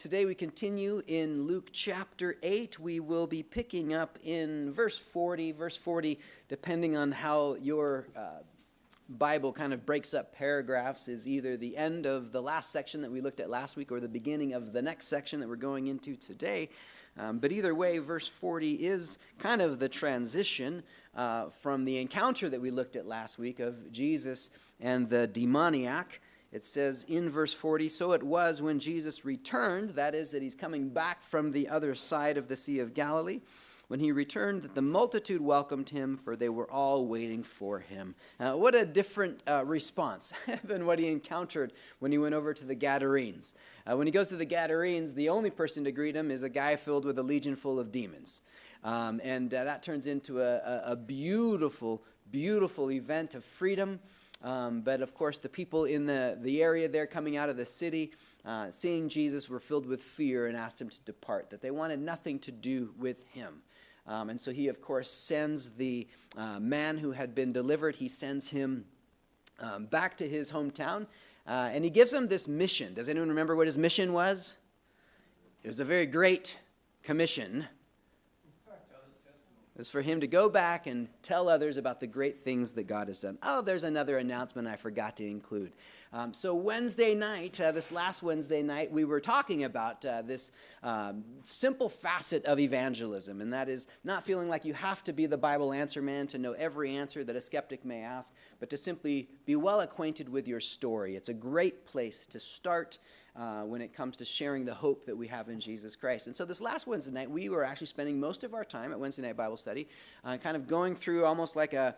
Today we continue in Luke chapter 8. We will be picking up in verse 40. Verse 40, depending on how your Bible kind of breaks up paragraphs, is either the end of the last section that we looked at last week or the beginning of the next section that we're going into today. But either way, verse 40 is kind of the transition from the encounter that we looked at last week of Jesus and the demoniac. It says in verse 40, "So it was when Jesus returned," that is, that he's coming back from the other side of the Sea of Galilee, "when he returned, that the multitude welcomed him, for they were all waiting for him." What a different response than what he encountered when he went over to the Gadarenes. When he goes to the Gadarenes, the only person to greet him is a guy filled with a legion full of demons. And that turns into a beautiful, beautiful event of freedom. But of course, the people in the area there coming out of the city, seeing Jesus, were filled with fear and asked him to depart, that they wanted nothing to do with him. And so he, of course, sends the man who had been delivered, he sends him back to his hometown, and he gives him this mission. Does anyone remember what his mission was? It was a very great commission. Is for him to go back and tell others about the great things that God has done. Oh, there's another announcement I forgot to include. So Wednesday night, this last Wednesday night, we were talking about this simple facet of evangelism, and that is not feeling like you have to be the Bible answer man to know every answer that a skeptic may ask, but to simply be well acquainted with your story. It's a great place to start when it comes to sharing the hope that we have in Jesus Christ. And so this last Wednesday night, we were actually spending most of our time at Wednesday Night Bible Study kind of going through almost like a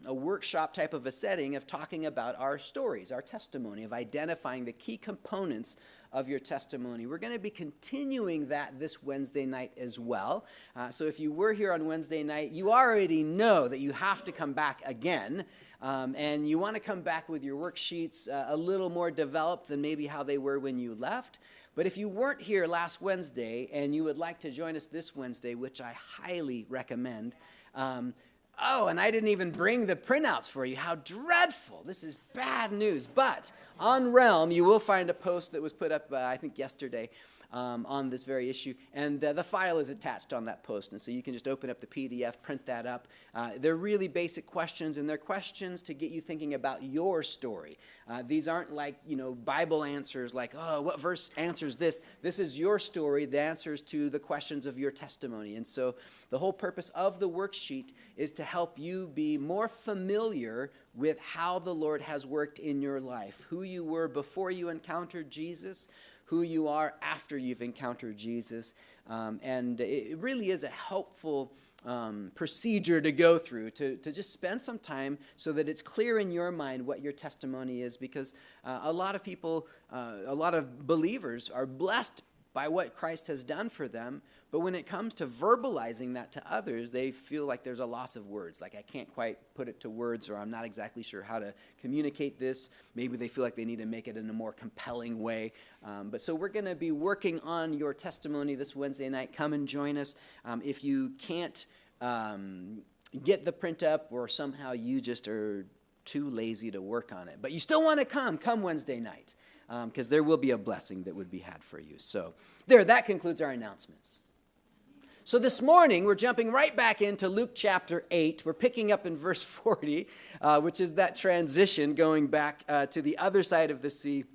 workshop type of a setting of talking about our stories, our testimony, of identifying the key components of your testimony. We're going to be continuing that this Wednesday night as well. So if you were here on Wednesday night, you already know that you have to come back again. And you want to come back with your worksheets a little more developed than maybe how they were when you left. But if you weren't here last Wednesday and you would like to join us this Wednesday, which I highly recommend, oh, and I didn't even bring the printouts for you. How dreadful. This is bad news. But on Realm, you will find a post that was put up, I think, yesterday on this very issue. And the file is attached on that post. And so you can just open up the PDF, print that up. They're really basic questions, and they're questions to get you thinking about your story. These aren't like, Bible answers like, oh, what verse answers this? This is your story, the answers to the questions of your testimony. And so the whole purpose of the worksheet is to help you be more familiar with how the Lord has worked in your life, who you were before you encountered Jesus, who you are after you've encountered Jesus. And it really is a helpful procedure to go through, to just spend some time so that it's clear in your mind what your testimony is, because a lot of people, a lot of believers are blessed by what Christ has done for them, but when it comes to verbalizing that to others, they feel like there's a loss of words, like I can't quite put it to words, or I'm not exactly sure how to communicate this. Maybe they feel like they need to make it in a more compelling way. But so we're going to be working on your testimony this Wednesday night. Come and join us. If you can't get the print up, or somehow you just are too lazy to work on it, but you still want to come Wednesday night. Because there will be a blessing that would be had for you. So that concludes our announcements. So this morning, we're jumping right back into Luke chapter 8. We're picking up in verse 40, which is that transition going back to the other side of the sea.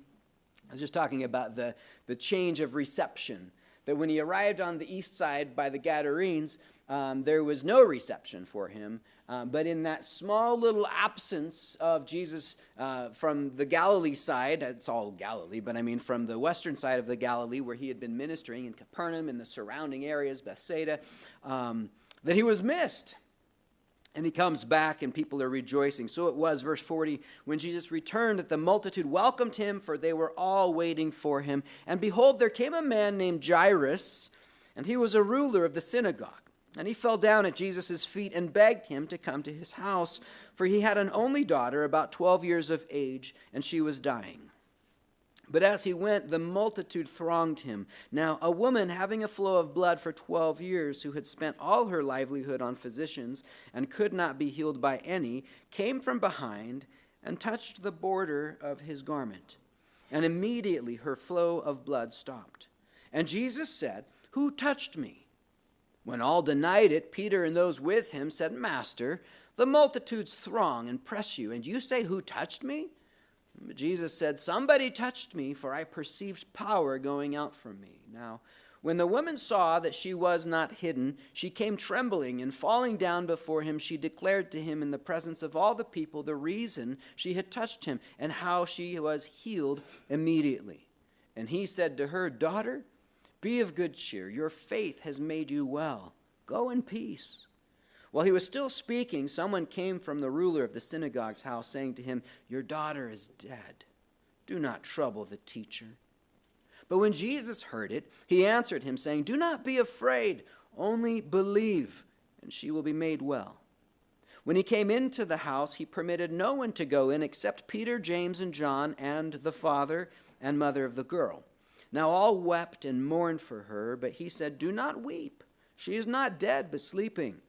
I was just talking about the change of reception, that when he arrived on the east side by the Gadarenes, there was no reception for him. But in that small little absence of Jesus from the Galilee side, it's all Galilee, but I mean from the western side of the Galilee where he had been ministering in Capernaum and the surrounding areas, Bethsaida, that he was missed. And he comes back and people are rejoicing. So it was, verse 40, when Jesus returned, that the multitude welcomed him, for they were all waiting for him. And behold, there came a man named Jairus, and he was a ruler of the synagogue. And he fell down at Jesus' feet and begged him to come to his house, for he had an only daughter, about 12 years of age, and she was dying. But as he went, the multitude thronged him. Now, a woman having a flow of blood for 12 years, who had spent all her livelihood on physicians and could not be healed by any, came from behind and touched the border of his garment. And immediately her flow of blood stopped. And Jesus said, "Who touched me?" When all denied it, Peter and those with him said, "Master, the multitudes throng and press you, and you say, 'Who touched me?'" But Jesus said, "Somebody touched me, for I perceived power going out from me." Now, when the woman saw that she was not hidden, she came trembling, and falling down before him, she declared to him in the presence of all the people the reason she had touched him, and how she was healed immediately. And he said to her, "Daughter, be of good cheer. Your faith has made you well. Go in peace." While he was still speaking, someone came from the ruler of the synagogue's house, saying to him, "Your daughter is dead. Do not trouble the teacher." But when Jesus heard it, he answered him, saying, "Do not be afraid, only believe, and she will be made well." When he came into the house, he permitted no one to go in except Peter, James, and John, and the father and mother of the girl. Now all wept and mourned for her, but he said, "Do not weep. She is not dead, but sleeping."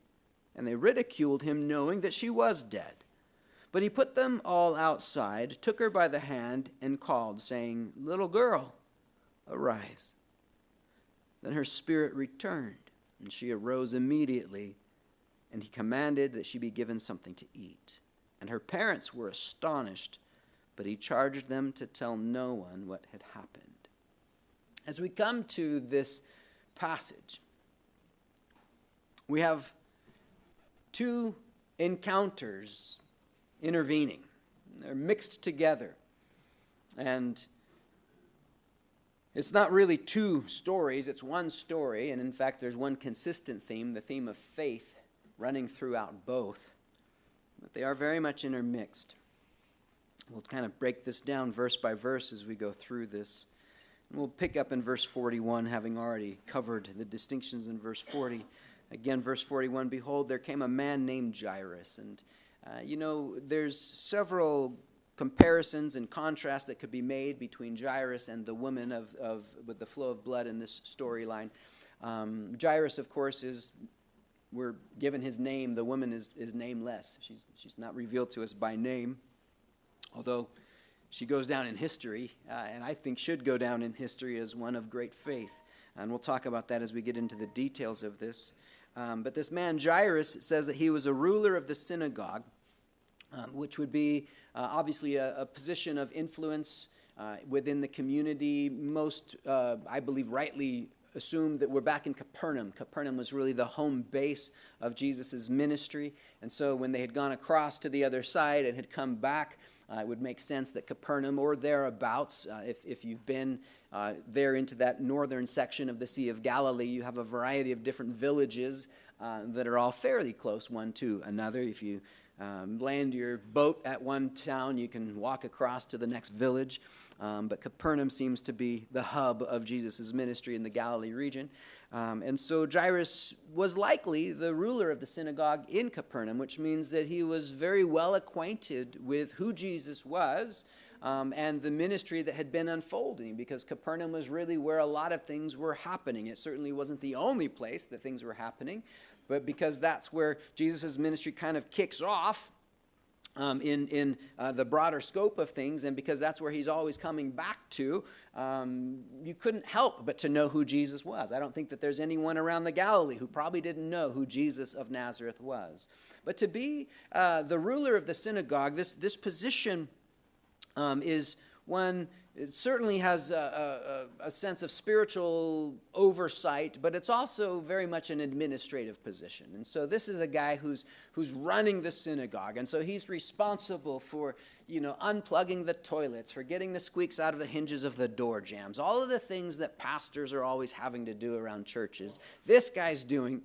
And they ridiculed him, knowing that she was dead. But he put them all outside, took her by the hand, and called, saying, "Little girl, arise." Then her spirit returned, and she arose immediately, and he commanded that she be given something to eat. And her parents were astonished, but he charged them to tell no one what had happened. As we come to this passage, we have two encounters intervening. They're mixed together. And it's not really two stories, it's one story. And in fact, there's one consistent theme, the theme of faith, running throughout both. But they are very much intermixed. We'll kind of break this down verse by verse as we go through this. And we'll pick up in verse 41, having already covered the distinctions in verse 40. Again, verse 41, "Behold, there came a man named Jairus." And, there's several comparisons and contrasts that could be made between Jairus and the woman with the flow of blood in this storyline. Jairus, of course, we're given his name. The woman is nameless. She's not revealed to us by name, although she goes down in history, and I think should go down in history as one of great faith. And we'll talk about that as we get into the details of this. But this man Jairus, it says that he was a ruler of the synagogue, which would be obviously a position of influence within the community. Most, I believe, rightly assumed that we're back in Capernaum. Capernaum was really the home base of Jesus' ministry. And so when they had gone across to the other side and had come back, it would make sense that Capernaum or thereabouts, if you've been there into that northern section of the Sea of Galilee, you have a variety of different villages that are all fairly close one to another. If you land your boat at one town, you can walk across to the next village. But Capernaum seems to be the hub of Jesus' ministry in the Galilee region. And so Jairus was likely the ruler of the synagogue in Capernaum, which means that he was very well acquainted with who Jesus was and the ministry that had been unfolding, because Capernaum was really where a lot of things were happening. It certainly wasn't the only place that things were happening, but because that's where Jesus' ministry kind of kicks off in the broader scope of things, and because that's where he's always coming back to, you couldn't help but to know who Jesus was. I don't think that there's anyone around the Galilee who probably didn't know who Jesus of Nazareth was. But to be the ruler of the synagogue, this position is one. It certainly has a sense of spiritual oversight, but it's also very much an administrative position. And so this is a guy who's running the synagogue, and so he's responsible for, unplugging the toilets, for getting the squeaks out of the hinges of the door jambs, all of the things that pastors are always having to do around churches. This guy's doing.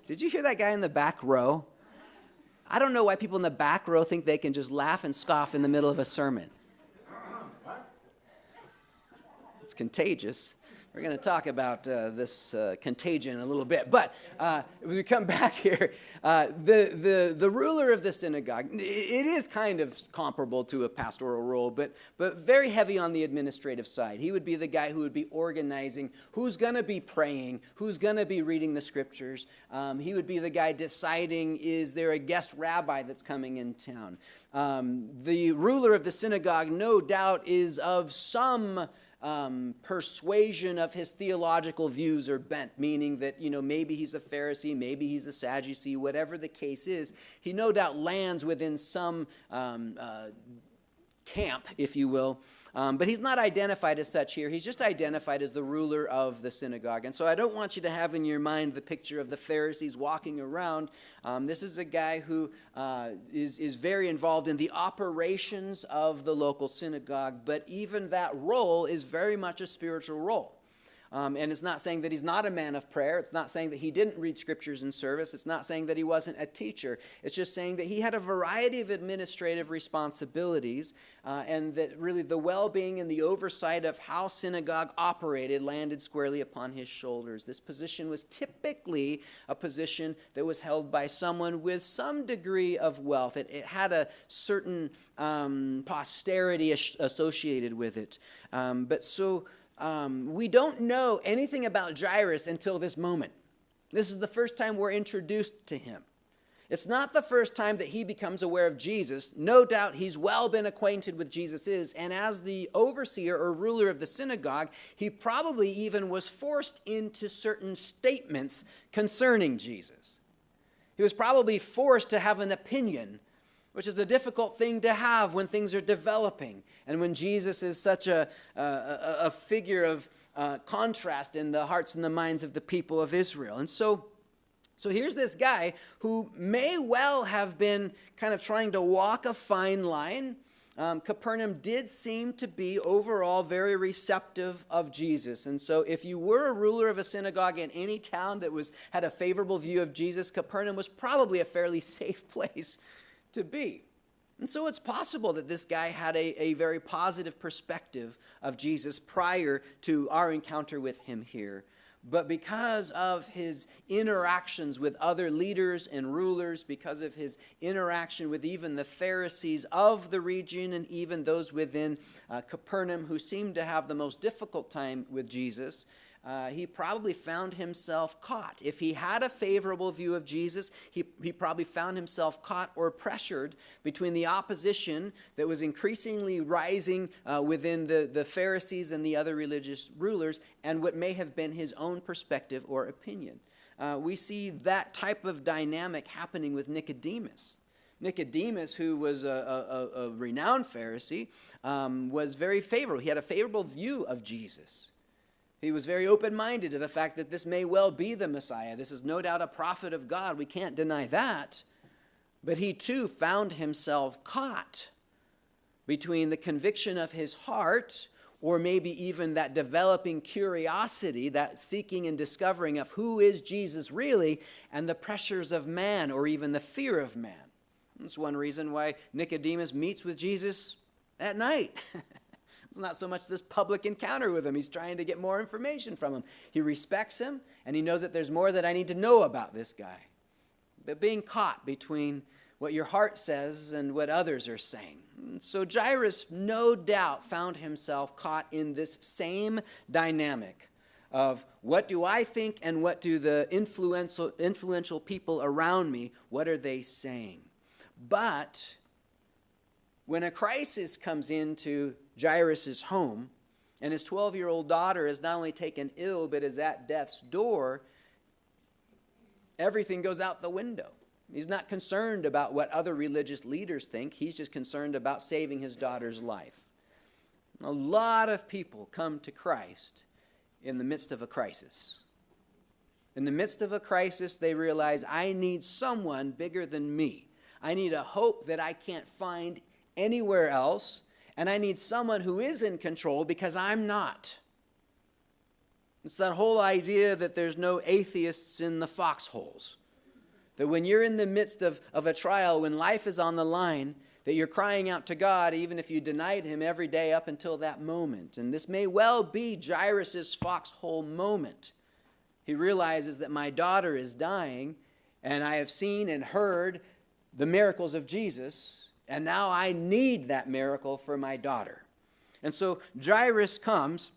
Did you hear that guy in the back row? I don't know why people in the back row think they can just laugh and scoff in the middle of a sermon. It's contagious. We're going to talk about this contagion in a little bit. But if we come back here, the ruler of the synagogue, it is kind of comparable to a pastoral role, but very heavy on the administrative side. He would be the guy who would be organizing who's going to be praying, who's going to be reading the scriptures. He would be the guy deciding, is there a guest rabbi that's coming in town? The ruler of the synagogue, no doubt, is of some persuasion of his theological views are bent, meaning that, maybe he's a Pharisee, maybe he's a Sadducee, whatever the case is, he no doubt lands within some camp, if you will. But he's not identified as such here. He's just identified as the ruler of the synagogue. And so I don't want you to have in your mind the picture of the Pharisees walking around. This is a guy who is very involved in the operations of the local synagogue, but even that role is very much a spiritual role. And it's not saying that he's not a man of prayer. It's not saying that he didn't read scriptures in service. It's not saying that he wasn't a teacher. It's just saying that he had a variety of administrative responsibilities, and that really the well-being and the oversight of how synagogue operated landed squarely upon his shoulders. This position was typically a position that was held by someone with some degree of wealth. It had a certain posterity associated with it. We don't know anything about Jairus until this moment. This is the first time we're introduced to him. It's not the first time that he becomes aware of Jesus. No doubt he's well been acquainted with Jesus is, and as the overseer or ruler of the synagogue, he probably even was forced into certain statements concerning Jesus. He was probably forced to have an opinion, which is a difficult thing to have when things are developing and when Jesus is such a figure of contrast in the hearts and the minds of the people of Israel. And so here's this guy who may well have been kind of trying to walk a fine line. Capernaum did seem to be overall very receptive of Jesus. And so if you were a ruler of a synagogue in any town that had a favorable view of Jesus, Capernaum was probably a fairly safe place to be. And so it's possible that this guy had a very positive perspective of Jesus prior to our encounter with him here. But because of his interactions with other leaders and rulers, because of his interaction with even the Pharisees of the region and even those within Capernaum who seemed to have the most difficult time with Jesus, he probably found himself caught. If he had a favorable view of Jesus, he probably found himself caught or pressured between the opposition that was increasingly rising within the Pharisees and the other religious rulers and what may have been his own perspective or opinion. We see that type of dynamic happening with Nicodemus. Nicodemus, who was a renowned Pharisee, was very favorable. He had a favorable view of Jesus. He was very open-minded to the fact that this may well be the Messiah. This is no doubt a prophet of God. We can't deny that. But he too found himself caught between the conviction of his heart, or maybe even that developing curiosity, that seeking and discovering of who is Jesus really, and the pressures of man, or even the fear of man. That's one reason why Nicodemus meets with Jesus at night. It's not so much this public encounter with him. He's trying to get more information from him. He respects him, and he knows that there's more that I need to know about this guy. But being caught between what your heart says and what others are saying. So Jairus, no doubt, found himself caught in this same dynamic of what do I think and what do the influential people around me, what are they saying? But when a crisis comes into Jairus' home, and his 12-year-old daughter is not only taken ill, but is at death's door, everything goes out the window. He's not concerned about what other religious leaders think. He's just concerned about saving his daughter's life. A lot of people come to Christ in the midst of a crisis. In the midst of a crisis, they realize, I need someone bigger than me. I need a hope that I can't find anywhere else, and I need someone who is in control because I'm not. It's that whole idea that there's no atheists in the foxholes. That when you're in the midst of a trial, when life is on the line, that you're crying out to God even if you denied him every day up until that moment. And this may well be Jairus' foxhole moment. He realizes that my daughter is dying, and I have seen and heard the miracles of Jesus, and now I need that miracle for my daughter. And so Jairus comes.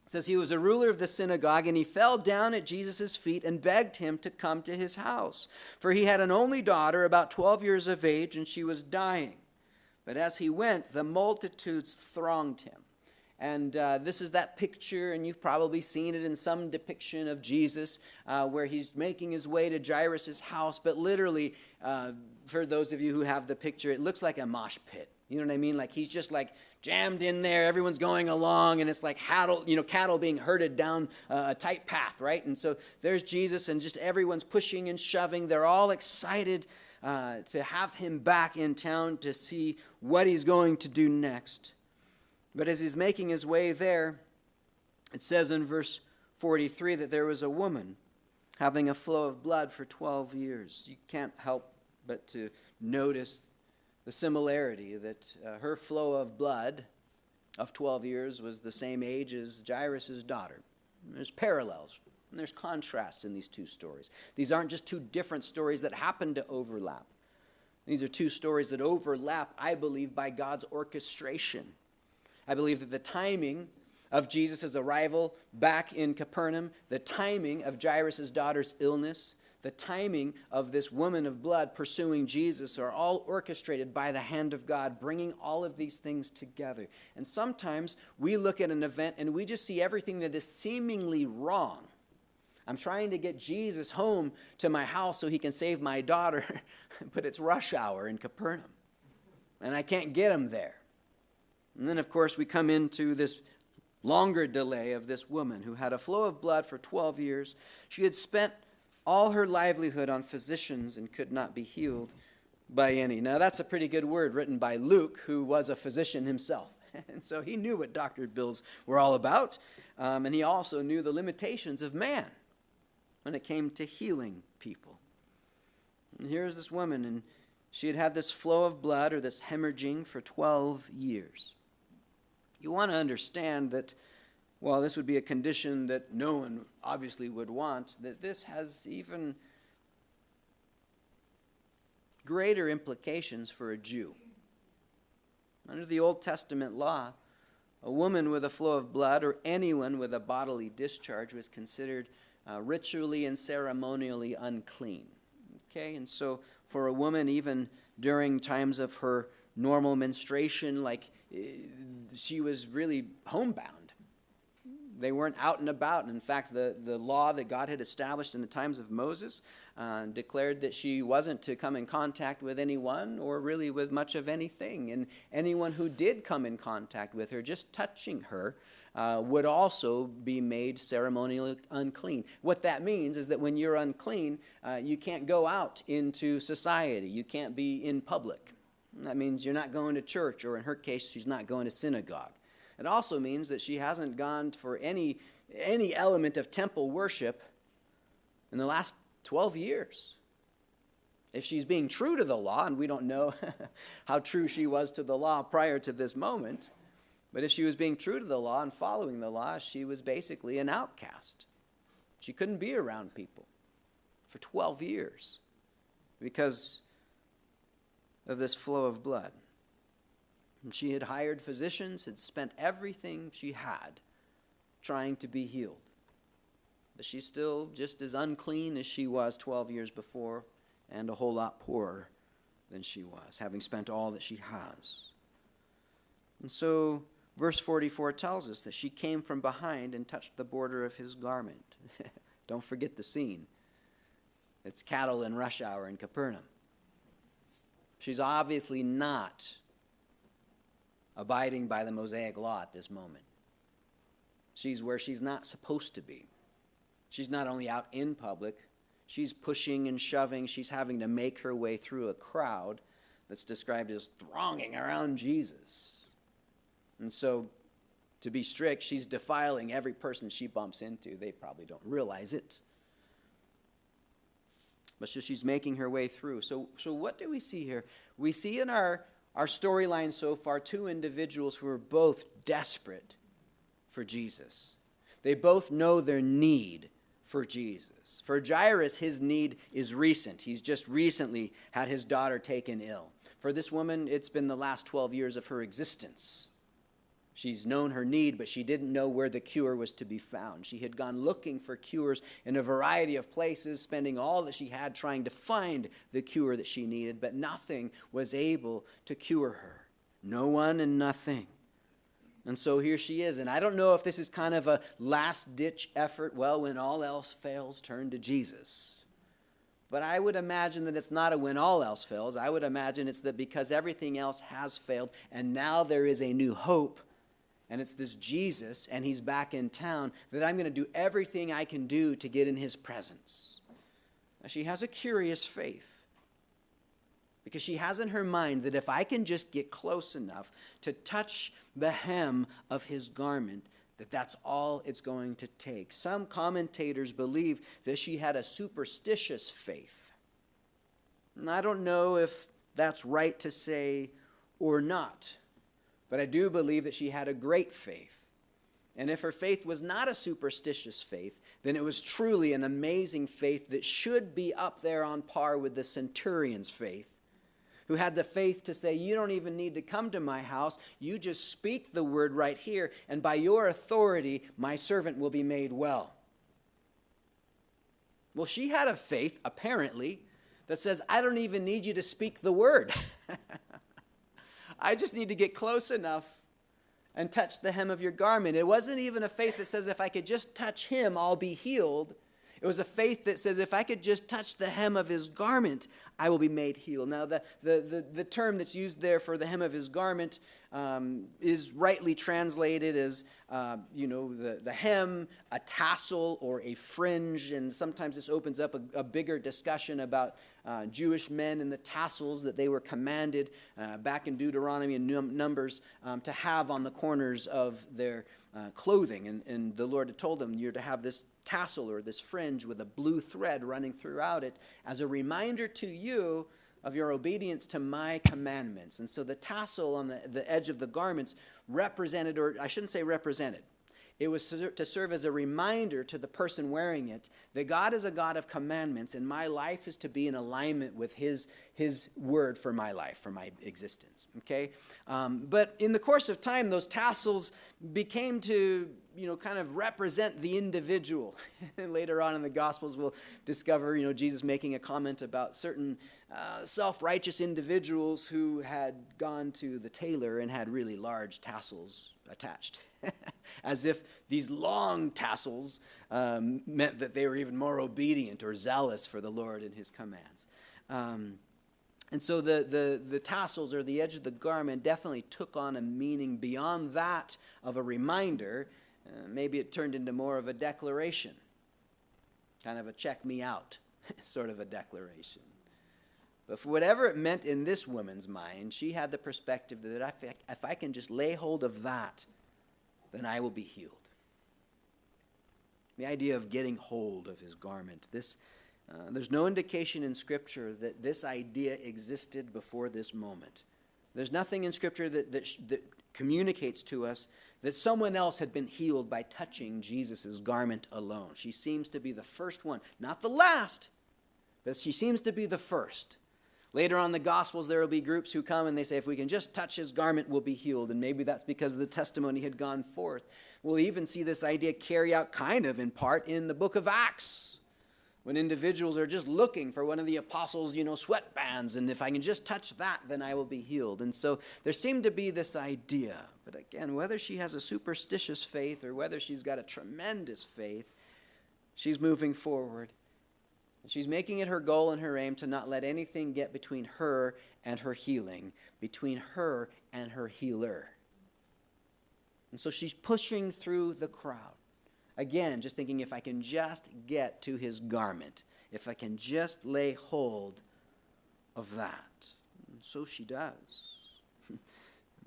It says he was a ruler of the synagogue, and he fell down at Jesus' feet and begged him to come to his house. For he had an only daughter, about 12 years of age, and she was dying. But as he went, the multitudes thronged him. And this is that picture, and you've probably seen it in some depiction of Jesus, where he's making his way to Jairus' house. But literally, for those of you who have the picture, it looks like a mosh pit. You know what I mean? Like he's just like jammed in there. Everyone's going along, and it's like cattle being herded down a tight path, right? And so there's Jesus, and just everyone's pushing and shoving. They're all excited to have him back in town to see what he's going to do next. But as he's making his way there, it says in verse 43 that there was a woman having a flow of blood for 12 years. You can't help but to notice the similarity that her flow of blood of 12 years was the same age as Jairus' daughter. There's parallels, and there's contrasts in these two stories. These aren't just two different stories that happen to overlap. These are two stories that overlap, I believe, by God's orchestration. I believe that the timing of Jesus' arrival back in Capernaum, the timing of Jairus' daughter's illness, the timing of this woman of blood pursuing Jesus are all orchestrated by the hand of God, bringing all of these things together. And sometimes we look at an event and we just see everything that is seemingly wrong. I'm trying to get Jesus home to my house so he can save my daughter, but it's rush hour in Capernaum, and I can't get him there. And then, of course, we come into this longer delay of this woman who had a flow of blood for 12 years. She had spent all her livelihood on physicians and could not be healed by any. Now, that's a pretty good word written by Luke, who was a physician himself. And so he knew what doctor bills were all about. And he also knew the limitations of man when it came to healing people. And here's this woman, and she had had this flow of blood, or this hemorrhaging, for 12 years. You want to understand that while this would be a condition that no one obviously would want, that this has even greater implications for a Jew. Under the Old Testament law, a woman with a flow of blood or anyone with a bodily discharge was considered ritually and ceremonially unclean. Okay, and so for a woman, even during times of her normal menstruation, she was really homebound. They weren't out and about. And in fact, the law that God had established in the times of Moses declared that she wasn't to come in contact with anyone or really with much of anything. And anyone who did come in contact with her, just touching her, would also be made ceremonially unclean. What that means is that when you're unclean, you can't go out into society. You can't be in public. That means you're not going to church, or in her case, she's not going to synagogue. It also means that she hasn't gone for any element of temple worship in the last 12 years. If she's being true to the law, and we don't know how true she was to the law prior to this moment, but if she was being true to the law and following the law, she was basically an outcast. She couldn't be around people for 12 years because of this flow of blood. And she had hired physicians, had spent everything she had trying to be healed. But she's still just as unclean as she was 12 years before, and a whole lot poorer than she was, having spent all that she has. And so verse 44 tells us that she came from behind and touched the border of his garment. Don't forget the scene. It's cattle in rush hour in Capernaum. She's obviously not abiding by the Mosaic law at this moment. She's where she's not supposed to be. She's not only out in public, she's pushing and shoving. She's having to make her way through a crowd that's described as thronging around Jesus. And so, to be strict, she's defiling every person she bumps into. They probably don't realize it. But so she's making her way through. So what do we see here? We see in our storyline so far two individuals who are both desperate for Jesus. They both know their need for Jesus. For Jairus, his need is recent. He's just recently had his daughter taken ill. For this woman, it's been the last 12 years of her existence. She's known her need, but she didn't know where the cure was to be found. She had gone looking for cures in a variety of places, spending all that she had trying to find the cure that she needed, but nothing was able to cure her. No one and nothing. And so here she is. And I don't know if this is kind of a last-ditch effort. Well, when all else fails, turn to Jesus. But I would imagine that it's not a when all else fails. I would imagine it's that because everything else has failed, and now there is a new hope, and it's this Jesus, and he's back in town, that I'm going to do everything I can do to get in his presence. Now, she has a curious faith. Because she has in her mind that if I can just get close enough to touch the hem of his garment, that's all it's going to take. Some commentators believe that she had a superstitious faith. And I don't know if that's right to say or not, but I do believe that she had a great faith. And if her faith was not a superstitious faith, then it was truly an amazing faith that should be up there on par with the centurion's faith, who had the faith to say, you don't even need to come to my house. You just speak the word right here, and by your authority, my servant will be made well. Well, she had a faith, apparently, that says, I don't even need you to speak the word. I just need to get close enough and touch the hem of your garment. It wasn't even a faith that says, if I could just touch him, I'll be healed. It was a faith that says, if I could just touch the hem of his garment, I will be made healed. Now, the term that's used there for the hem of his garment is rightly translated as, the hem, a tassel, or a fringe. And sometimes this opens up a bigger discussion about Jewish men and the tassels that they were commanded back in Deuteronomy and Numbers to have on the corners of their clothing. And the Lord had told them, you're to have this tassel or this fringe with a blue thread running throughout it as a reminder to you of your obedience to my commandments. And so the tassel on the edge of the garments represented, or I shouldn't say represented, it was to serve as a reminder to the person wearing it that God is a God of commandments, and my life is to be in alignment with his word for my life, for my existence. Okay? But in the course of time, those tassels became to, kind of represent the individual. And later on in the Gospels, we'll discover, Jesus making a comment about certain self-righteous individuals who had gone to the tailor and had really large tassels attached. As if these long tassels meant that they were even more obedient or zealous for the Lord and his commands. And so the tassels or the edge of the garment definitely took on a meaning beyond that of a reminder. Maybe it turned into more of a declaration, kind of a check me out sort of a declaration. But for whatever it meant in this woman's mind, she had the perspective that if I can just lay hold of that, then I will be healed. The idea of getting hold of his garment. There's no indication in Scripture that this idea existed before this moment. There's nothing in Scripture that communicates to us that someone else had been healed by touching Jesus' garment alone. She seems to be the first one. Not the last, but she seems to be the first. Later on in the Gospels, there will be groups who come and they say, if we can just touch his garment, we'll be healed. And maybe that's because the testimony had gone forth. We'll even see this idea carry out kind of in part in the book of Acts, when individuals are just looking for one of the apostles' sweatbands, and if I can just touch that, then I will be healed. And so there seemed to be this idea. But again, whether she has a superstitious faith or whether she's got a tremendous faith, she's moving forward. She's making it her goal and her aim to not let anything get between her and her healing, between her and her healer. And so she's pushing through the crowd. Again, just thinking, if I can just get to his garment, if I can just lay hold of that. And so she does.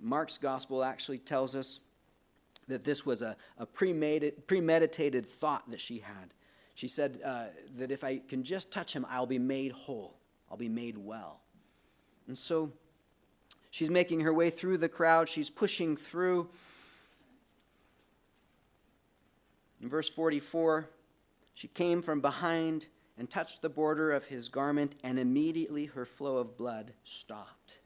Mark's gospel actually tells us that this was a premeditated thought that she had. She said that if I can just touch him, I'll be made whole. I'll be made well. And so she's making her way through the crowd. She's pushing through. In verse 44, she came from behind and touched the border of his garment, and immediately her flow of blood stopped.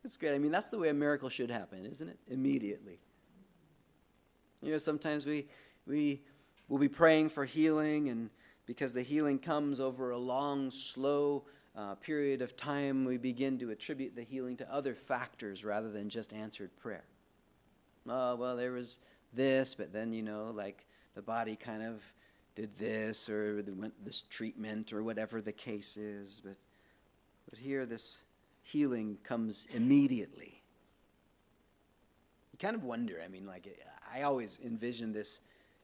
That's great. I mean, that's the way a miracle should happen, isn't it? Immediately. Sometimes we will be praying for healing, and because the healing comes over a long, slow period of time, we begin to attribute the healing to other factors rather than just answered prayer. oh, well, there was this, but then, like the body kind of did this, or they went this treatment, or whatever the case is. But here, this healing comes immediately. You kind of wonder, I always envision this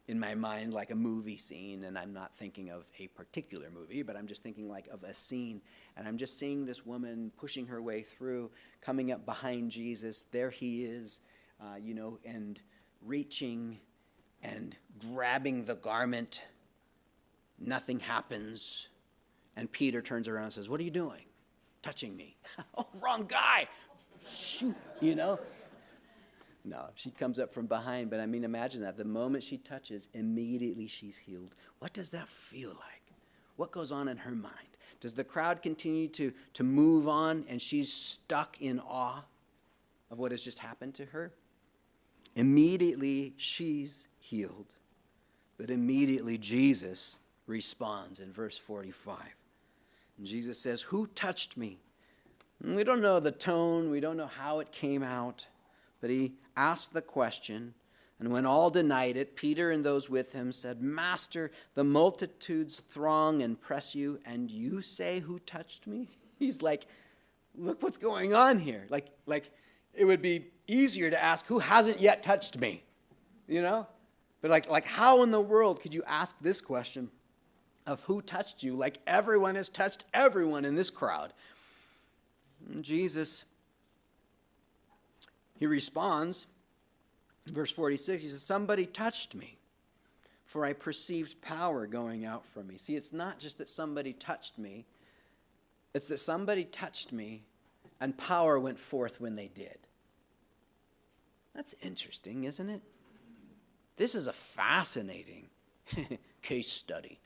in my mind like a movie scene, and I'm not thinking of a particular movie, but I'm just thinking like of a scene, and I'm just seeing this woman pushing her way through, coming up behind Jesus. There he is, and reaching and grabbing the garment. Nothing happens, and Peter turns around and says, "What are you doing? Touching me." Oh, wrong guy. Shoot, No, she comes up from behind, but imagine that. The moment she touches, immediately she's healed. What does that feel like? What goes on in her mind? Does the crowd continue to move on and she's stuck in awe of what has just happened to her? Immediately she's healed, but immediately Jesus responds in verse 45. And Jesus says, "Who touched me?" And we don't know the tone, we don't know how it came out. But he asked the question, and when all denied it, Peter and those with him said, "Master, the multitudes throng and press you, and you say, 'Who touched me?'" He's like, look what's going on here. Like it would be easier to ask, "Who hasn't yet touched me?" But like how in the world could you ask this question of who touched you? Like everyone has touched everyone in this crowd. And Jesus, he responds, in verse 46, he says, "Somebody touched me, for I perceived power going out from me." See, it's not just that somebody touched me. It's that somebody touched me and power went forth when they did. That's interesting, isn't it? This is a fascinating case study.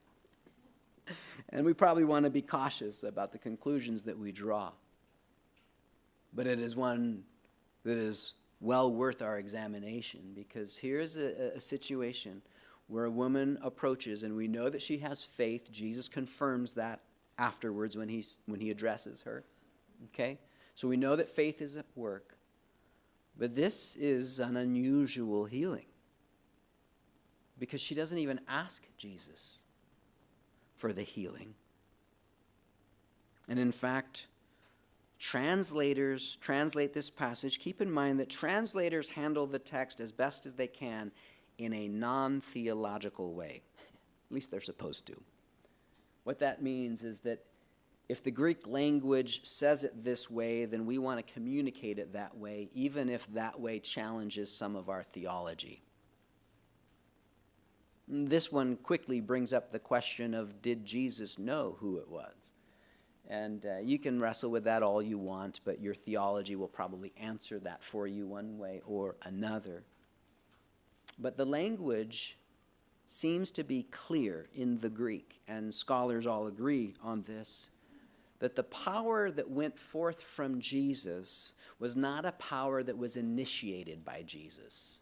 And we probably want to be cautious about the conclusions that we draw. But it is one that is well worth our examination, because here's a situation where a woman approaches, and we know that she has faith. Jesus confirms that afterwards when he addresses her. Okay? So we know that faith is at work. But this is an unusual healing, because she doesn't even ask Jesus for the healing. And in fact, translators translate this passage. Keep in mind that translators handle the text as best as they can in a non-theological way. At least they're supposed to. What that means is that if the Greek language says it this way, then we want to communicate it that way, even if that way challenges some of our theology. This one quickly brings up the question of, did Jesus know who it was? And you can wrestle with that all you want, but your theology will probably answer that for you one way or another. But the language seems to be clear in the Greek, and scholars all agree on this, that the power that went forth from Jesus was not a power that was initiated by Jesus.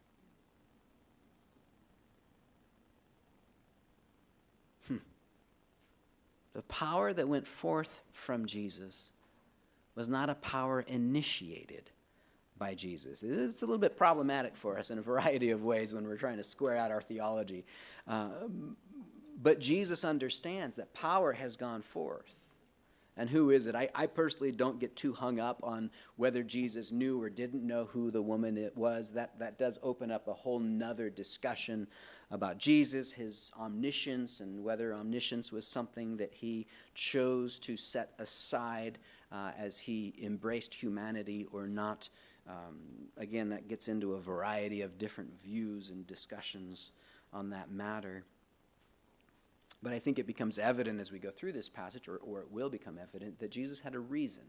The power that went forth from Jesus was not a power initiated by Jesus. It's a little bit problematic for us in a variety of ways when we're trying to square out our theology. But Jesus understands that power has gone forth. And who is it? I personally don't get too hung up on whether Jesus knew or didn't know who the woman it was. That does open up a whole nother discussion about Jesus, his omniscience, and whether omniscience was something that he chose to set aside as he embraced humanity or not. Again, that gets into a variety of different views and discussions on that matter. But I think it becomes evident as we go through this passage, or it will become evident, that Jesus had a reason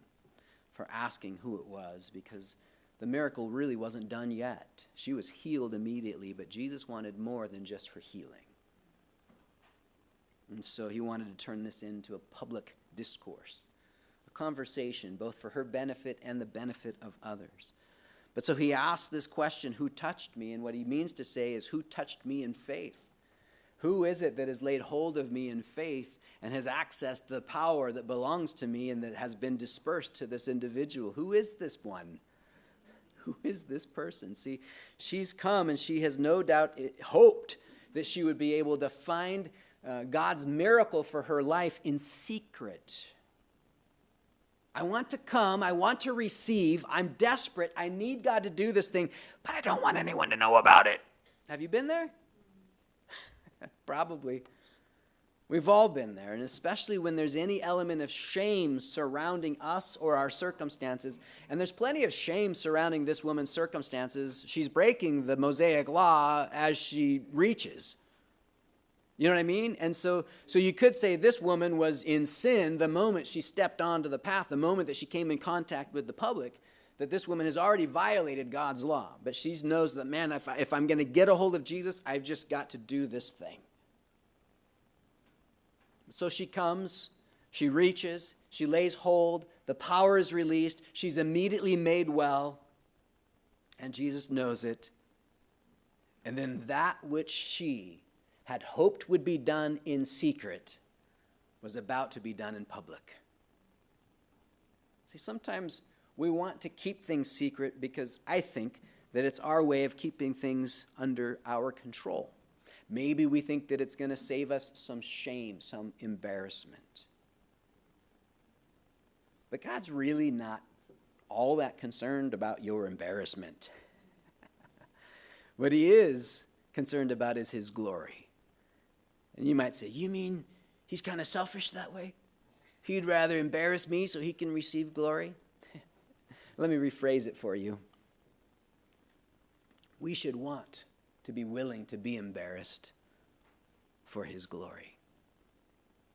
for asking who it was, because the miracle really wasn't done yet. She was healed immediately, but Jesus wanted more than just her healing. And so he wanted to turn this into a public discourse, a conversation, both for her benefit and the benefit of others. But so he asked this question, who touched me? And what he means to say is, who touched me in faith? Who is it that has laid hold of me in faith and has accessed the power that belongs to me and that has been dispersed to this individual? Who is this one? Who is this person? See, she's come and she has no doubt hoped that she would be able to find God's miracle for her life in secret. I want to come, I want to receive, I'm desperate, I need God to do this thing, but I don't want anyone to know about it. Have you been there? Probably. We've all been there, and especially when there's any element of shame surrounding us or our circumstances. And there's plenty of shame surrounding this woman's circumstances. She's breaking the Mosaic law as she reaches. You know what I mean? And so you could say this woman was in sin the moment she stepped onto the path, the moment that she came in contact with the public, that this woman has already violated God's law. But she knows that, man, if I'm going to get a hold of Jesus, I've just got to do this thing. So she comes, she reaches, she lays hold, the power is released, she's immediately made well, and Jesus knows it. And then that which she had hoped would be done in secret was about to be done in public. See, sometimes we want to keep things secret because I think that it's our way of keeping things under our control. Maybe we think that it's going to save us some shame, some embarrassment. But God's really not all that concerned about your embarrassment. What he is concerned about is his glory. And you might say, you mean he's kind of selfish that way? He'd rather embarrass me so he can receive glory? Let me rephrase it for you. We should want to be willing to be embarrassed for his glory.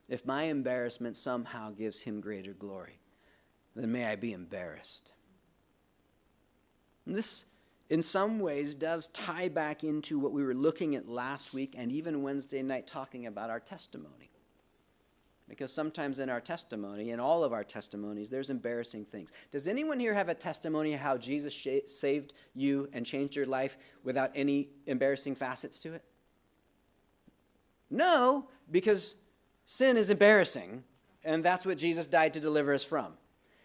If my embarrassment somehow gives him greater glory, then may I be embarrassed. And this, in some ways, does tie back into what we were looking at last week and even Wednesday night, talking about our testimony. Because sometimes in our testimony, in all of our testimonies, there's embarrassing things. Does anyone here have a testimony of how Jesus saved you and changed your life without any embarrassing facets to it? No, because sin is embarrassing, and that's what Jesus died to deliver us from.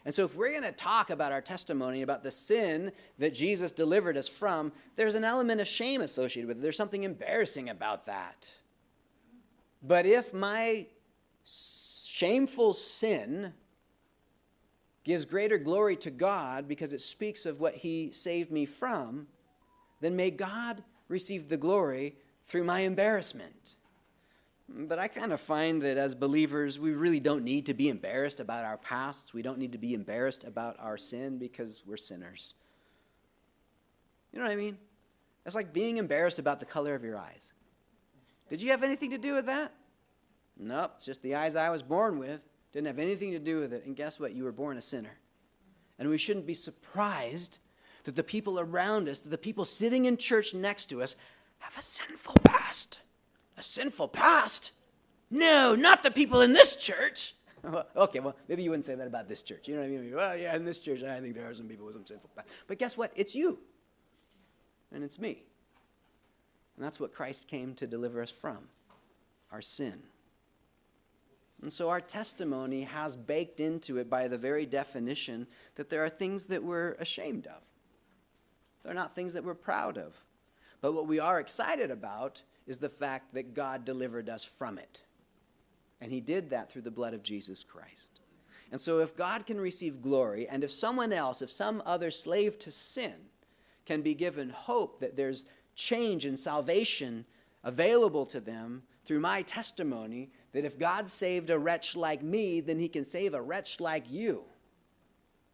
And so if we're going to talk about our testimony, about the sin that Jesus delivered us from, there's an element of shame associated with it. There's something embarrassing about that. But if my shameful sin gives greater glory to God because it speaks of what he saved me from, then may God receive the glory through my embarrassment. But I kind of find that as believers, we really don't need to be embarrassed about our pasts. We don't need to be embarrassed about our sin because we're sinners. You know what I mean? It's like being embarrassed about the color of your eyes. Did you have anything to do with that? Nope, it's just the eyes I was born with. Didn't have anything to do with it. And guess what? You were born a sinner. And we shouldn't be surprised that the people around us, that the people sitting in church next to us, have a sinful past. A sinful past? No, not the people in this church. Okay, well, maybe you wouldn't say that about this church. You know what I mean? Well, yeah, in this church, I think there are some people with some sinful past. But guess what? It's you. And it's me. And that's what Christ came to deliver us from, our sin. And so our testimony has baked into it by the very definition that there are things that we're ashamed of. They're not things that we're proud of. But what we are excited about is the fact that God delivered us from it. And he did that through the blood of Jesus Christ. And so if God can receive glory, and if someone else, if some other slave to sin can be given hope that there's change and salvation available to them through my testimony, that if God saved a wretch like me, then he can save a wretch like you.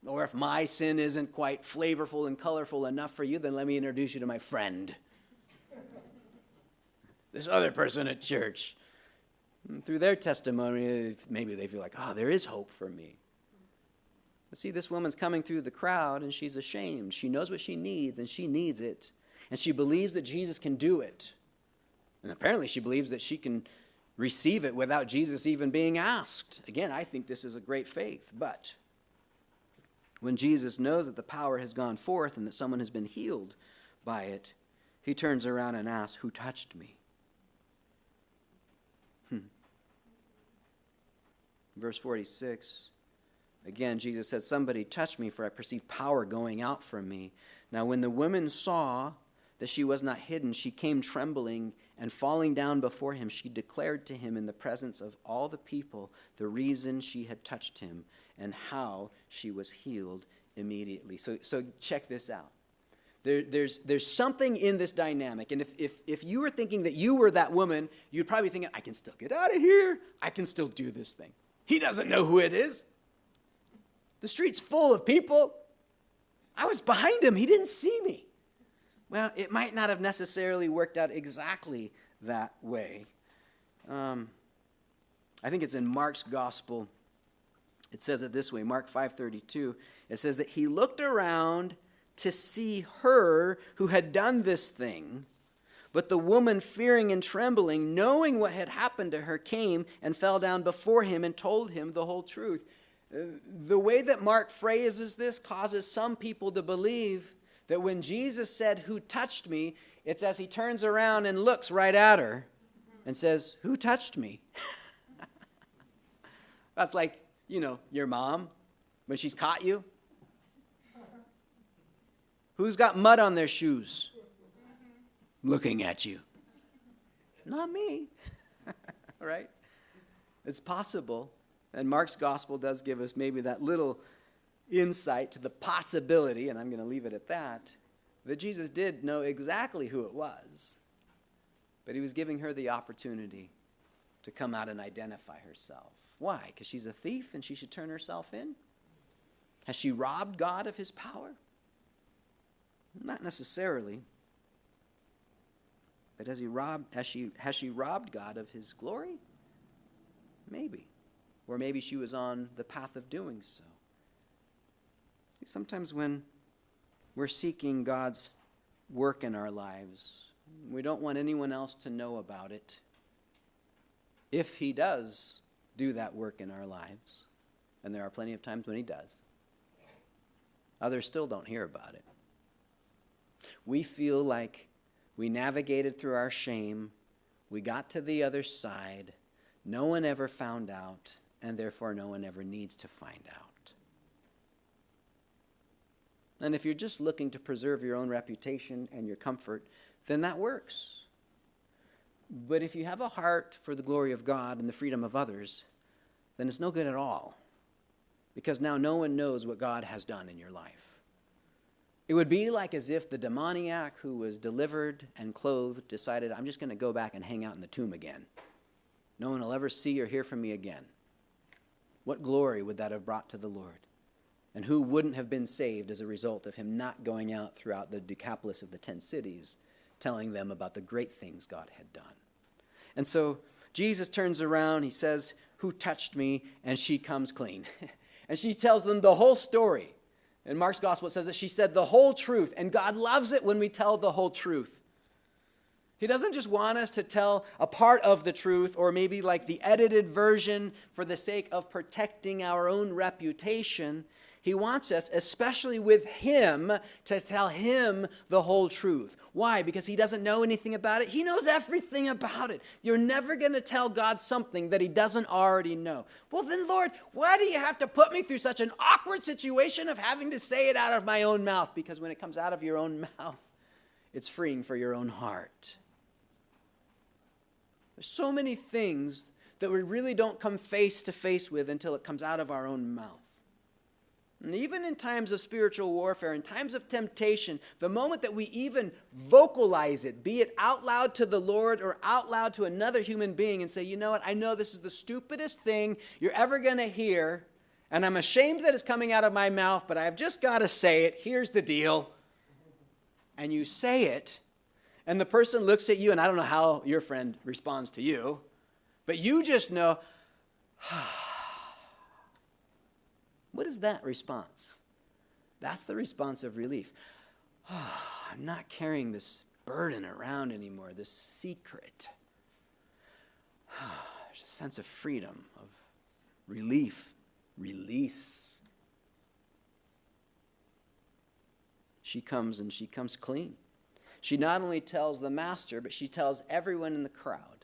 Or if my sin isn't quite flavorful and colorful enough for you, then let me introduce you to my friend. This other person at church. And through their testimony, maybe they feel like, oh, there is hope for me. But see, this woman's coming through the crowd, and she's ashamed. She knows what she needs, and she needs it. And she believes that Jesus can do it. And apparently she believes that she can receive it without Jesus even being asked. Again, I think this is a great faith. But when Jesus knows that the power has gone forth and that someone has been healed by it, he turns around and asks, who touched me? Verse 46, again, Jesus said, somebody touched me, for I perceive power going out from me. Now when the woman saw that she was not hidden, she came trembling, and falling down before him, she declared to him in the presence of all the people the reason she had touched him and how she was healed immediately. So check this out. There's something in this dynamic. And if you were thinking that you were that woman, you'd probably be thinking, I can still get out of here. I can still do this thing. He doesn't know who it is. The street's full of people. I was behind him. He didn't see me. Well, it might not have necessarily worked out exactly that way. I think it's in Mark's gospel. It says it this way, Mark 5:32. It says that he looked around to see her who had done this thing. But the woman, fearing and trembling, knowing what had happened to her, came and fell down before him and told him the whole truth. The way that Mark phrases this causes some people to believe that when Jesus said, "Who touched me?" it's as he turns around and looks right at her and says, "Who touched me?" That's like, your mom when she's caught you. Who's got mud on their shoes? Looking at you. Not me. Right? It's possible. And Mark's gospel does give us maybe that little insight to the possibility, and I'm going to leave it at that Jesus did know exactly who it was. But he was giving her the opportunity to come out and identify herself. Why? Because she's a thief and she should turn herself in? Has she robbed God of his power? Not necessarily. But has she robbed God of his glory? Maybe. Or maybe she was on the path of doing so. See, sometimes when we're seeking God's work in our lives, we don't want anyone else to know about it. If he does do that work in our lives, and there are plenty of times when he does, others still don't hear about it. We feel like we navigated through our shame, we got to the other side, no one ever found out, and therefore no one ever needs to find out. And if you're just looking to preserve your own reputation and your comfort, then that works. But if you have a heart for the glory of God and the freedom of others, then it's no good at all, because now no one knows what God has done in your life. It would be like as if the demoniac who was delivered and clothed decided, I'm just going to go back and hang out in the tomb again. No one will ever see or hear from me again. What glory would that have brought to the Lord? And who wouldn't have been saved as a result of him not going out throughout the Decapolis of the 10 cities, telling them about the great things God had done? And so Jesus turns around, he says, "Who touched me?" And she comes clean. And she tells them the whole story. In Mark's gospel, it says that she said the whole truth. And God loves it when we tell the whole truth. He doesn't just want us to tell a part of the truth, or maybe like the edited version for the sake of protecting our own reputation. He wants us, especially with him, to tell him the whole truth. Why? Because he doesn't know anything about it. He knows everything about it. You're never going to tell God something that he doesn't already know. Well then, Lord, why do you have to put me through such an awkward situation of having to say it out of my own mouth? Because when it comes out of your own mouth, it's freeing for your own heart. There's so many things that we really don't come face to face with until it comes out of our own mouth. And even in times of spiritual warfare, in times of temptation, the moment that we even vocalize it, be it out loud to the Lord or out loud to another human being, and say, you know what, I know this is the stupidest thing you're ever going to hear, and I'm ashamed that it's coming out of my mouth, but I've just got to say it. Here's the deal. And you say it, and the person looks at you, and I don't know how your friend responds to you, but you just know, what is that response? That's the response of relief. I'm not carrying this burden around anymore, this secret. There's a sense of freedom, of relief, release. She comes and she comes clean. She not only tells the master, but she tells everyone in the crowd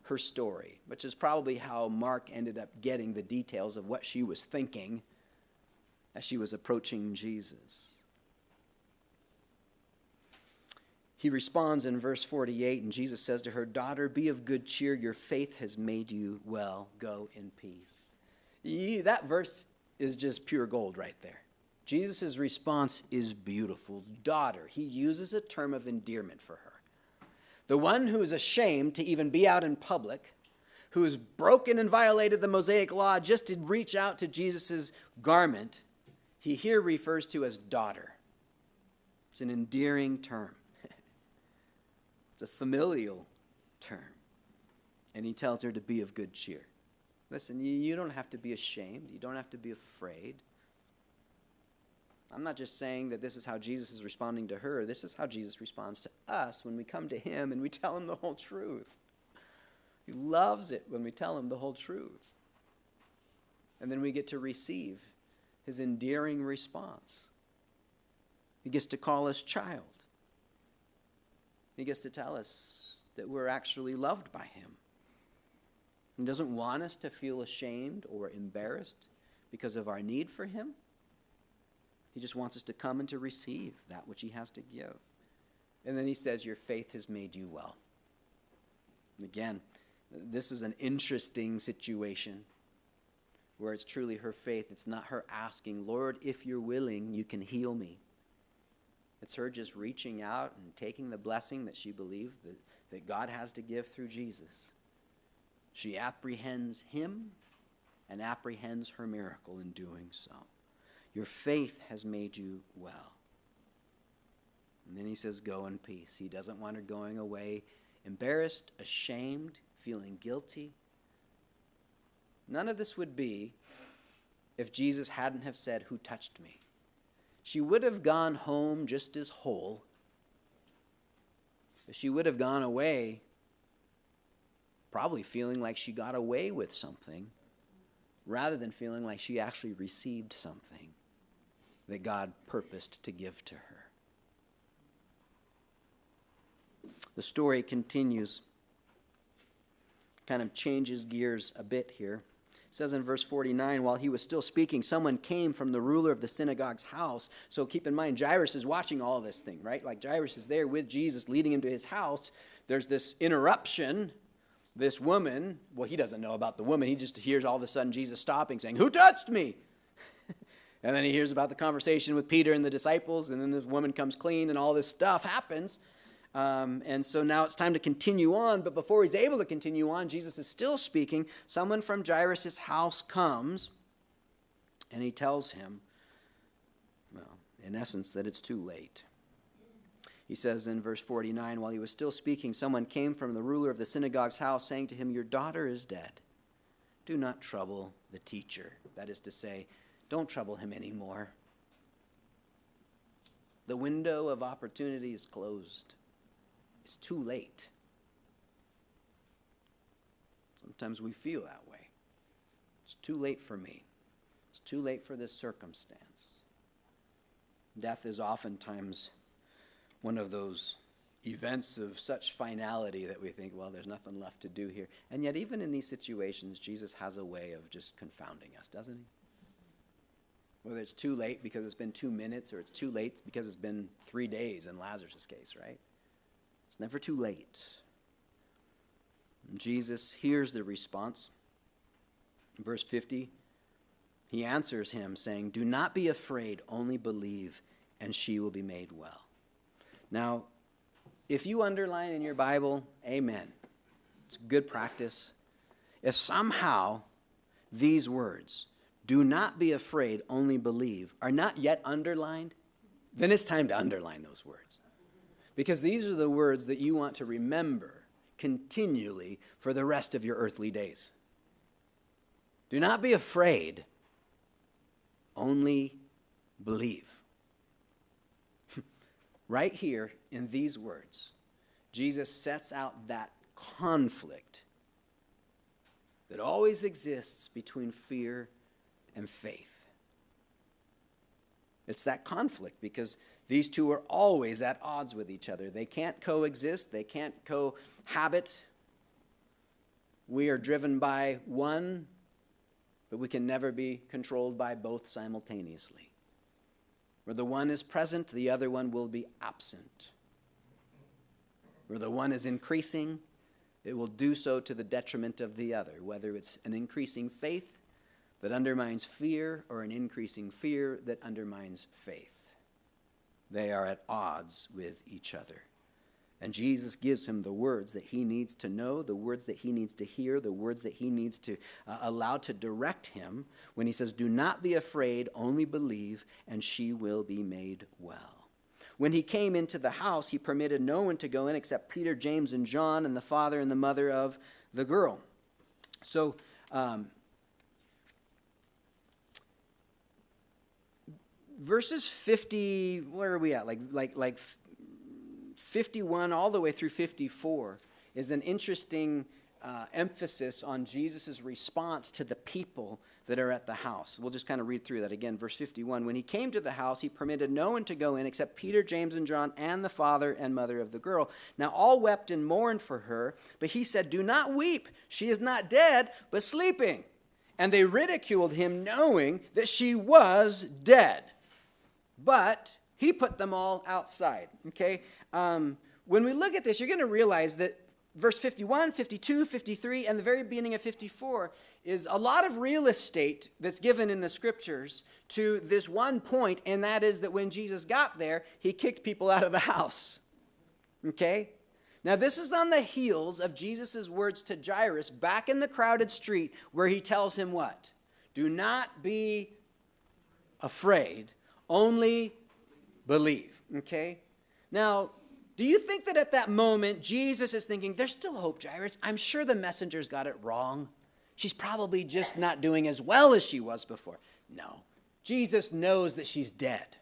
her story, which is probably how Mark ended up getting the details of what she was thinking as she was approaching Jesus. he responds in verse 48, and Jesus says to her, "Daughter, be of good cheer. Your faith has made you well. Go in peace." That verse is just pure gold right there. Jesus' response is beautiful. Daughter. He uses a term of endearment for her. The one who is ashamed to even be out in public, who has broken and violated the Mosaic law just to reach out to Jesus' garment, he here refers to as daughter. It's an endearing term. It's a familial term. And he tells her to be of good cheer. Listen, you don't have to be ashamed. You don't have to be afraid. I'm not just saying that this is how Jesus is responding to her. This is how Jesus responds to us when we come to him and we tell him the whole truth. He loves it when we tell him the whole truth. And then we get to receive his endearing response. He gets to call us child. He gets to tell us that we're actually loved by him. He doesn't want us to feel ashamed or embarrassed because of our need for him. He just wants us to come and to receive that which he has to give. And then he says, your faith has made you well. And again, this is an interesting situation where it's truly her faith. It's not her asking, Lord, if you're willing, you can heal me. It's her just reaching out and taking the blessing that she believed that God has to give through Jesus. She apprehends him and apprehends her miracle in doing so. Your faith has made you well. And then he says, go in peace. He doesn't want her going away embarrassed, ashamed, feeling guilty. None of this would be if Jesus hadn't have said, who touched me? She would have gone home just as whole. She would have gone away probably feeling like she got away with something rather than feeling like she actually received something that God purposed to give to her. The story continues, kind of changes gears a bit here. It says in verse 49, while he was still speaking, someone came from the ruler of the synagogue's house. So keep in mind, Jairus is watching all this thing, right? Like Jairus is there with Jesus, leading him to his house. There's this interruption. This woman, well, he doesn't know about the woman. He just hears all of a sudden Jesus stopping, saying, who touched me? And then he hears about the conversation with Peter and the disciples, and then this woman comes clean, and all this stuff happens. And so now it's time to continue on, but before he's able to continue on, Jesus is still speaking. Someone from Jairus' house comes, and he tells him, well, in essence, that it's too late. He says in verse 49, while he was still speaking, someone came from the ruler of the synagogue's house, saying to him, your daughter is dead. Do not trouble the teacher. That is to say, don't trouble him anymore. The window of opportunity is closed. It's too late. Sometimes we feel that way. It's too late for me. It's too late for this circumstance. Death is oftentimes one of those events of such finality that we think, well, there's nothing left to do here. And yet even in these situations, Jesus has a way of just confounding us, doesn't he? Whether it's too late because it's been 2 minutes or it's too late because it's been 3 days in Lazarus' case, right? It's never too late. And Jesus hears the response. In verse 50, he answers him saying, do not be afraid, only believe, and she will be made well. Now, if you underline in your Bible, amen. It's good practice. If somehow these words, do not be afraid, only believe, are not yet underlined, then it's time to underline those words. Because these are the words that you want to remember continually for the rest of your earthly days. Do not be afraid, only believe. Right here in these words, Jesus sets out that conflict that always exists between fear and faith. It's that conflict because these two are always at odds with each other. They can't coexist. They can't cohabit. We are driven by one, but we can never be controlled by both simultaneously. Where the one is present, the other one will be absent. where the one is increasing, it will do so to the detriment of the other, whether it's an increasing faith that undermines fear or an increasing fear that undermines faith. They are at odds with each other. And Jesus gives him the words that he needs to know, the words that he needs to hear, the words that he needs to allow to direct him when he says, do not be afraid, only believe, and she will be made well. When he came into the house, he permitted no one to go in except Peter, James, and John, and the father and the mother of the girl. So, verses 50, where are we at? Like 51 all the way through 54 is an interesting emphasis on Jesus' response to the people that are at the house. We'll just kind of read through that again. Verse 51, when he came to the house, he permitted no one to go in except Peter, James, and John, and the father and mother of the girl. Now all wept and mourned for her, but he said, do not weep. She is not dead, but sleeping. And they ridiculed him, knowing that she was dead. But he put them all outside, okay? When we look at this, you're going to realize that verse 51, 52, 53, and the very beginning of 54 is a lot of real estate that's given in the scriptures to this one point, and that is that when Jesus got there, he kicked people out of the house, okay? Now, this is on the heels of Jesus' words to Jairus back in the crowded street where he tells him what? Do not be afraid, only believe, okay? Now, do you think that at that moment, Jesus is thinking, there's still hope, Jairus. I'm sure the messengers got it wrong. She's probably just not doing as well as she was before. No, Jesus knows that she's dead.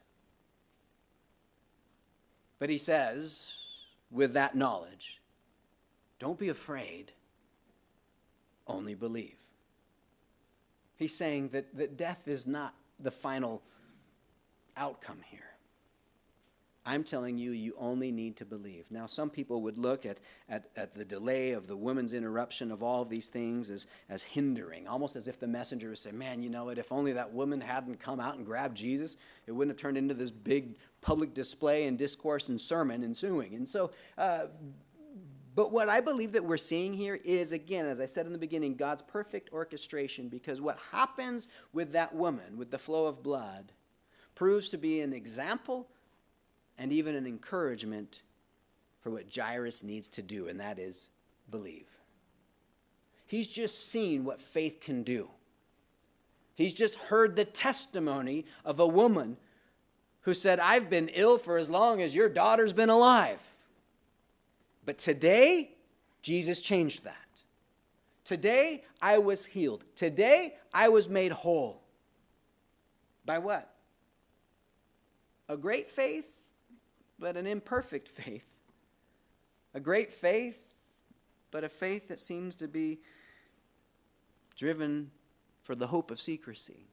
But he says, with that knowledge, don't be afraid, only believe. He's saying that death is not the final outcome here. I'm telling you, you only need to believe. Now, some people would look at the delay of the woman's interruption of all of these things as hindering, almost as if the messenger would say, man, you know what, if only that woman hadn't come out and grabbed Jesus, it wouldn't have turned into this big public display and discourse and sermon ensuing. And so, but what I believe that we're seeing here is, again, as I said in the beginning, God's perfect orchestration, because what happens with that woman, with the flow of blood, proves to be an example and even an encouragement for what Jairus needs to do, and that is believe. He's just seen what faith can do. He's just heard the testimony of a woman who said, I've been ill for as long as your daughter's been alive. But today, Jesus changed that. Today, I was healed. Today, I was made whole. By what? A great faith, but an imperfect faith. A great faith, but a faith that seems to be driven for the hope of secrecy.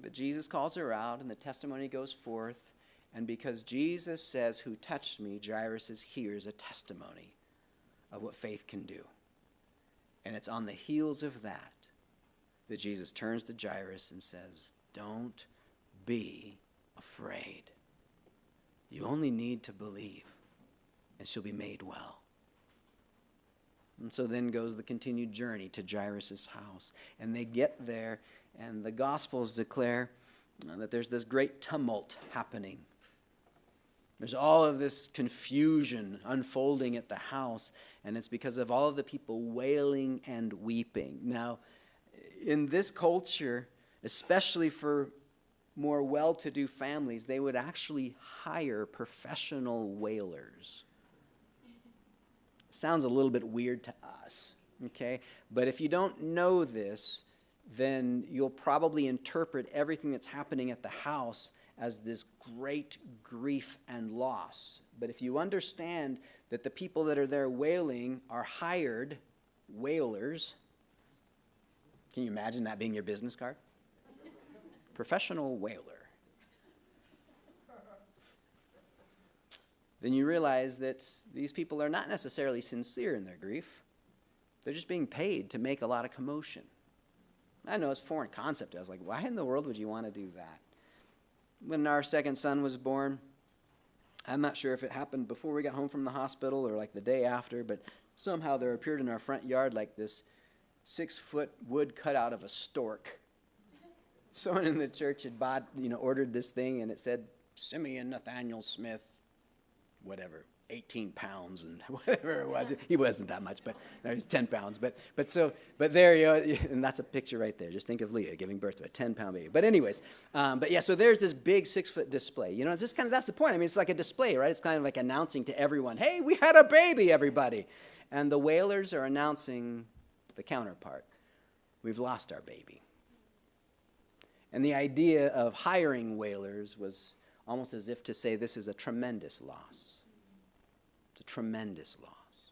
But Jesus calls her out, and the testimony goes forth. And because Jesus says, who touched me, Jairus is here's a testimony of what faith can do. And it's on the heels of that Jesus turns to Jairus and says, don't be afraid. You only need to believe, and she'll be made well. And so then goes the continued journey to Jairus' house. And they get there, and the Gospels declare that there's this great tumult happening. There's all of this confusion unfolding at the house, and it's because of all of the people wailing and weeping. Now, in this culture, especially for more well-to-do families, they would actually hire professional wailers. Sounds a little bit weird to us, okay? But if you don't know this, then you'll probably interpret everything that's happening at the house as this great grief and loss. But if you understand that the people that are there wailing are hired wailers, can you imagine that being your business card? Professional wailer. Then you realize that these people are not necessarily sincere in their grief. They're just being paid to make a lot of commotion. I know it's a foreign concept. I was like, why in the world would you want to do that? When our second son was born, I'm not sure if it happened before we got home from the hospital or like the day after, but somehow there appeared in our front yard like this 6-foot wood cutout of a stork. Someone in the church had ordered this thing, and it said, Simeon Nathaniel Smith, whatever, 18 pounds and whatever it was. He wasn't that much, but no, he was 10 pounds. But there you go, and that's a picture right there. Just think of Leah giving birth to a 10-pound baby. But anyways, so there's this big 6-foot display. It's just that's the point. I mean, it's like a display, right? It's kind of like announcing to everyone, hey, we had a baby, everybody. And the Whalers are announcing the counterpart. We've lost our baby. And the idea of hiring Whalers was almost as if to say this is a tremendous loss. It's a tremendous loss.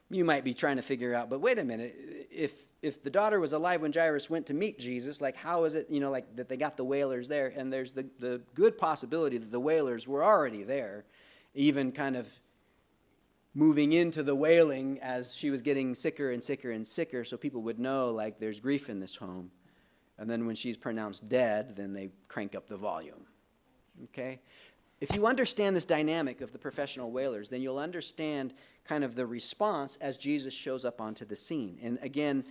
You might be trying to figure out, but wait a minute, if the daughter was alive when Jairus went to meet Jesus, like how is it, that they got the Whalers there? And there's the good possibility that the Whalers were already there, even kind of moving into the wailing as she was getting sicker and sicker and sicker, so people would know, like, there's grief in this home. And then when she's pronounced dead, then they crank up the volume. Okay? If you understand this dynamic of the professional wailers, then you'll understand kind of the response as Jesus shows up onto the scene. And again,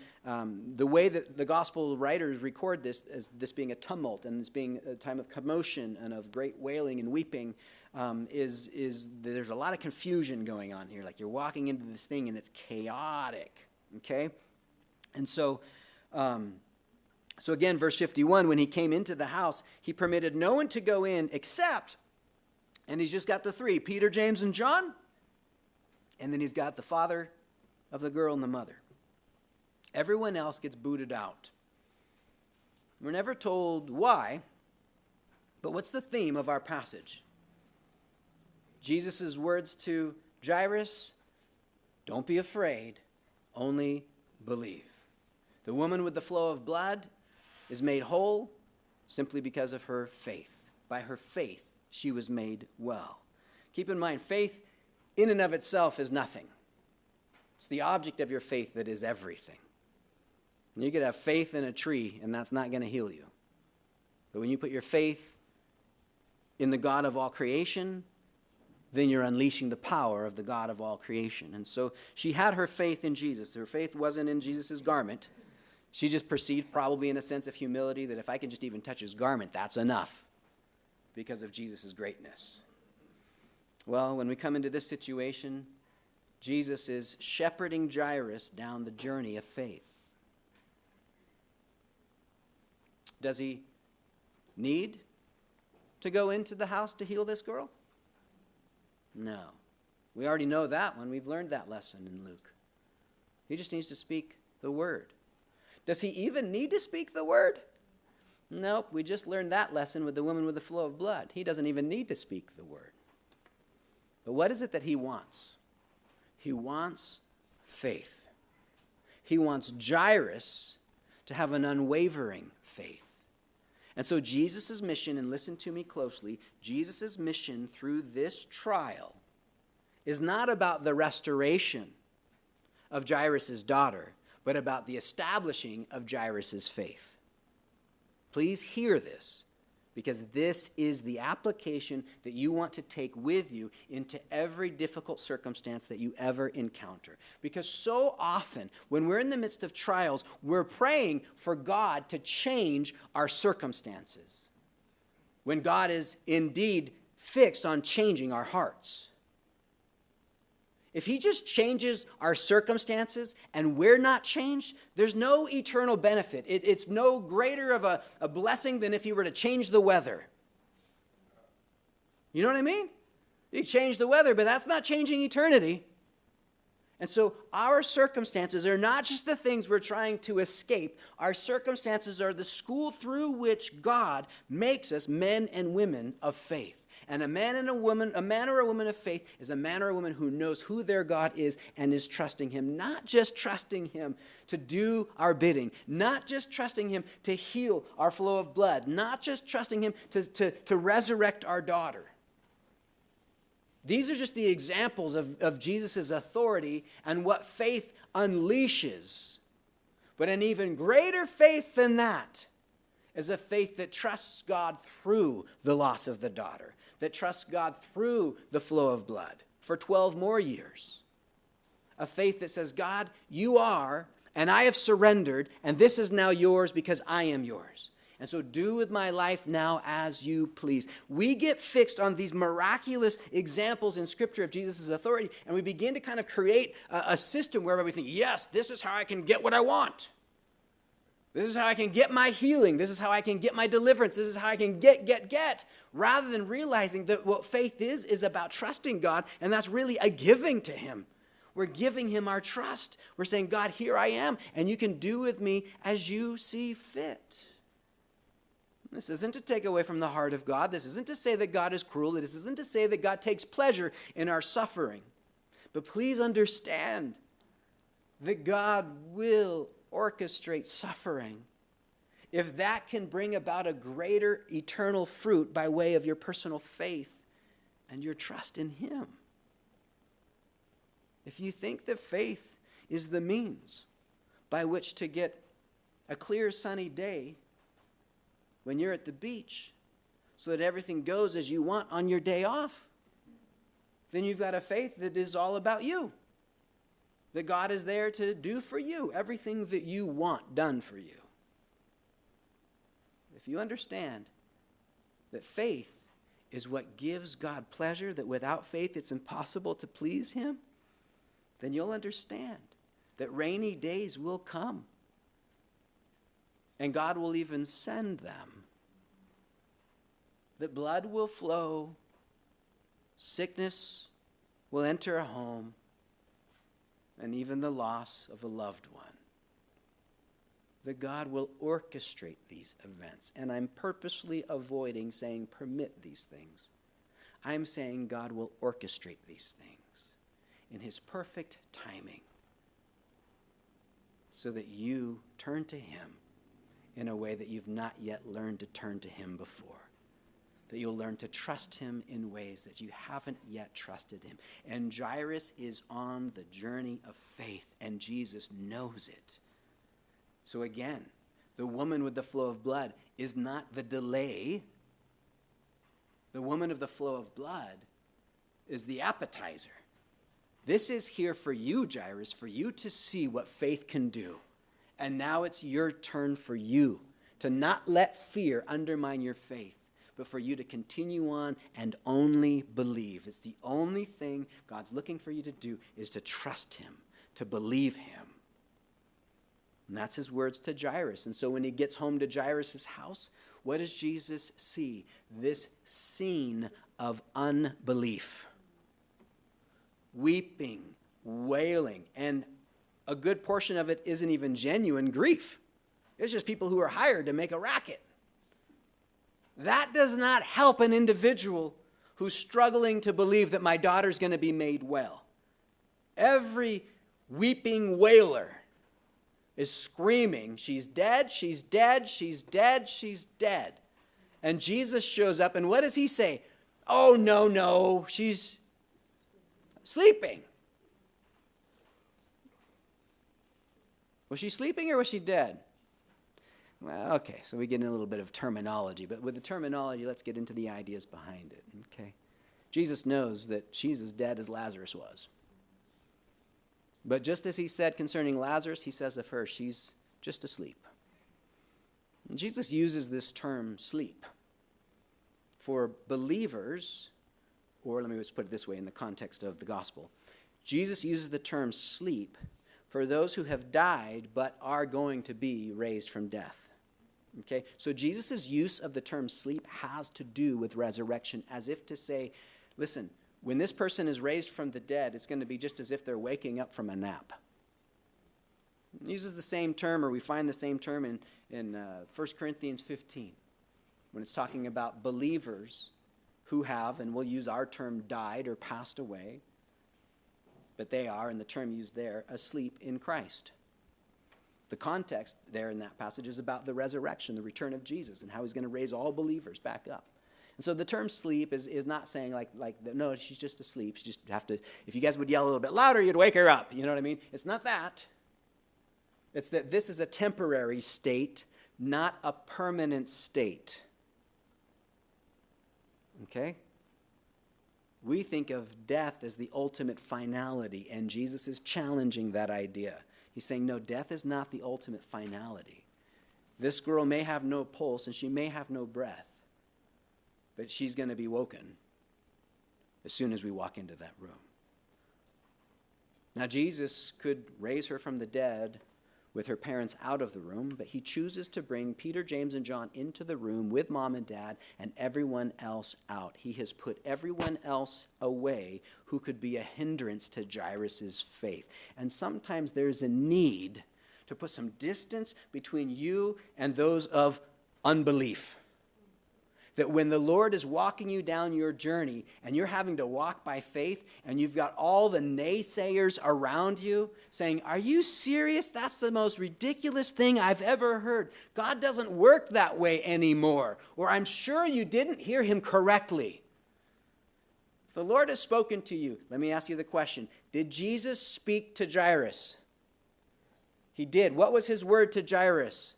the way that the gospel writers record this as this being a tumult and this being a time of commotion and of great wailing and weeping is there's a lot of confusion going on here. Like you're walking into this thing and it's chaotic. Okay? And so again, verse 51, when he came into the house, he permitted no one to go in except, and he's just got the three, Peter, James, and John, and then he's got the father of the girl and the mother. Everyone else gets booted out. We're never told why, but what's the theme of our passage? Jesus' words to Jairus, don't be afraid, only believe. The woman with the flow of blood is made whole simply because of her faith. By her faith, she was made well. Keep in mind, faith in and of itself is nothing. It's the object of your faith that is everything. You could have faith in a tree, and that's not going to heal you. But when you put your faith in the God of all creation, then you're unleashing the power of the God of all creation. And so she had her faith in Jesus. Her faith wasn't in Jesus' garment. She just perceived, probably in a sense of humility, that if I can just even touch his garment, that's enough because of Jesus' greatness. Well, when we come into this situation, Jesus is shepherding Jairus down the journey of faith. Does he need to go into the house to heal this girl? No. We already know that one. We've learned that lesson in Luke. He just needs to speak the word. Does he even need to speak the word? Nope, we just learned that lesson with the woman with the flow of blood. He doesn't even need to speak the word. But what is it that he wants? He wants faith. He wants Jairus to have an unwavering faith. And so Jesus' mission, and listen to me closely, Jesus' mission through this trial is not about the restoration of Jairus' daughter, but about the establishing of Jairus' faith. Please hear this, because this is the application that you want to take with you into every difficult circumstance that you ever encounter. Because so often, when we're in the midst of trials, we're praying for God to change our circumstances, when God is indeed fixed on changing our hearts. If he just changes our circumstances and we're not changed, there's no eternal benefit. It's no greater of a blessing than if he were to change the weather. You know what I mean? You change the weather, but that's not changing eternity. And so our circumstances are not just the things we're trying to escape. Our circumstances are the school through which God makes us men and women of faith. And a man or a woman of faith is a man or a woman who knows who their God is and is trusting him, not just trusting him to do our bidding, not just trusting him to heal our flow of blood, not just trusting him to resurrect our daughter. These are just the examples of Jesus' authority and what faith unleashes. But an even greater faith than that is a faith that trusts God through the loss of the daughter. that trusts God through the flow of blood for 12 more years. A faith that says, God, you are, and I have surrendered, and this is now yours because I am yours. And so do with my life now as you please. We get fixed on these miraculous examples in Scripture of Jesus' authority, and we begin to kind of create a system where we think, yes, this is how I can get what I want. This is how I can get my healing. This is how I can get my deliverance. This is how I can get. Rather than realizing that what faith is about trusting God, and that's really a giving to him. We're giving him our trust. We're saying, God, here I am, and you can do with me as you see fit. This isn't to take away from the heart of God. This isn't to say that God is cruel. This isn't to say that God takes pleasure in our suffering. But please understand that God will orchestrate suffering if that can bring about a greater eternal fruit by way of your personal faith and your trust in him. If you think that faith is the means by which to get a clear sunny day when you're at the beach so that everything goes as you want on your day off, then you've got a faith that is all about you. That God is there to do for you everything that you want done for you. If you understand that faith is what gives God pleasure, that without faith it's impossible to please him, then you'll understand that rainy days will come. And God will even send them. That blood will flow, sickness will enter a home, and even the loss of a loved one. That God will orchestrate these events. And I'm purposely avoiding saying permit these things. I'm saying God will orchestrate these things in his perfect timing so that you turn to him in a way that you've not yet learned to turn to him before. That you'll learn to trust him in ways that you haven't yet trusted him. And Jairus is on the journey of faith, and Jesus knows it. So again, the woman with the flow of blood is not the delay. The woman of the flow of blood is the appetizer. This is here for you, Jairus, for you to see what faith can do. And now it's your turn for you to not let fear undermine your faith, but for you to continue on and only believe. It's the only thing God's looking for you to do is to trust him, to believe him. And that's his words to Jairus. And so when he gets home to Jairus' house, what does Jesus see? This scene of unbelief. Weeping, wailing, and a good portion of it isn't even genuine grief. It's just people who are hired to make a racket. That does not help an individual who's struggling to believe that my daughter's going to be made well. Every weeping wailer is screaming, she's dead, she's dead, she's dead, she's dead. And Jesus shows up, and what does he say? Oh, no, she's sleeping. Was she sleeping or was she dead? Well, okay, so we get in a little bit of terminology, but with the terminology, let's get into the ideas behind it, okay? Jesus knows that she's as dead as Lazarus was. But just as he said concerning Lazarus, he says of her, she's just asleep. And Jesus uses this term, sleep, for believers, or let me just put it this way in the context of the gospel. Jesus uses the term sleep for those who have died but are going to be raised from death. Okay? So Jesus' use of the term sleep has to do with resurrection, as if to say, listen, when this person is raised from the dead, it's going to be just as if they're waking up from a nap. He uses the same term, or we find the same term in 1 Corinthians 15, when it's talking about believers who have, and we'll use our term, died or passed away, but they are, and the term used there, asleep in Christ. The context there in that passage is about the resurrection, the return of Jesus, and how he's going to raise all believers back up. And so the term sleep is not saying like no, she's just asleep. She just have to, if you guys would yell a little bit louder, you'd wake her up. You know what I mean? It's not that. It's that this is a temporary state, not a permanent state. Okay? We think of death as the ultimate finality, and Jesus is challenging that idea. He's saying, no, death is not the ultimate finality. This girl may have no pulse and she may have no breath, but she's going to be woken as soon as we walk into that room. Now, Jesus could raise her from the dead with her parents out of the room, but he chooses to bring Peter, James, and John into the room with mom and dad and everyone else out. He has put everyone else away who could be a hindrance to Jairus' faith. And sometimes there's a need to put some distance between you and those of unbelief. That when the Lord is walking you down your journey and you're having to walk by faith and you've got all the naysayers around you saying, are you serious? That's the most ridiculous thing I've ever heard. God doesn't work that way anymore. Or I'm sure you didn't hear him correctly. If the Lord has spoken to you, let me ask you the question. Did Jesus speak to Jairus? He did. What was his word to Jairus?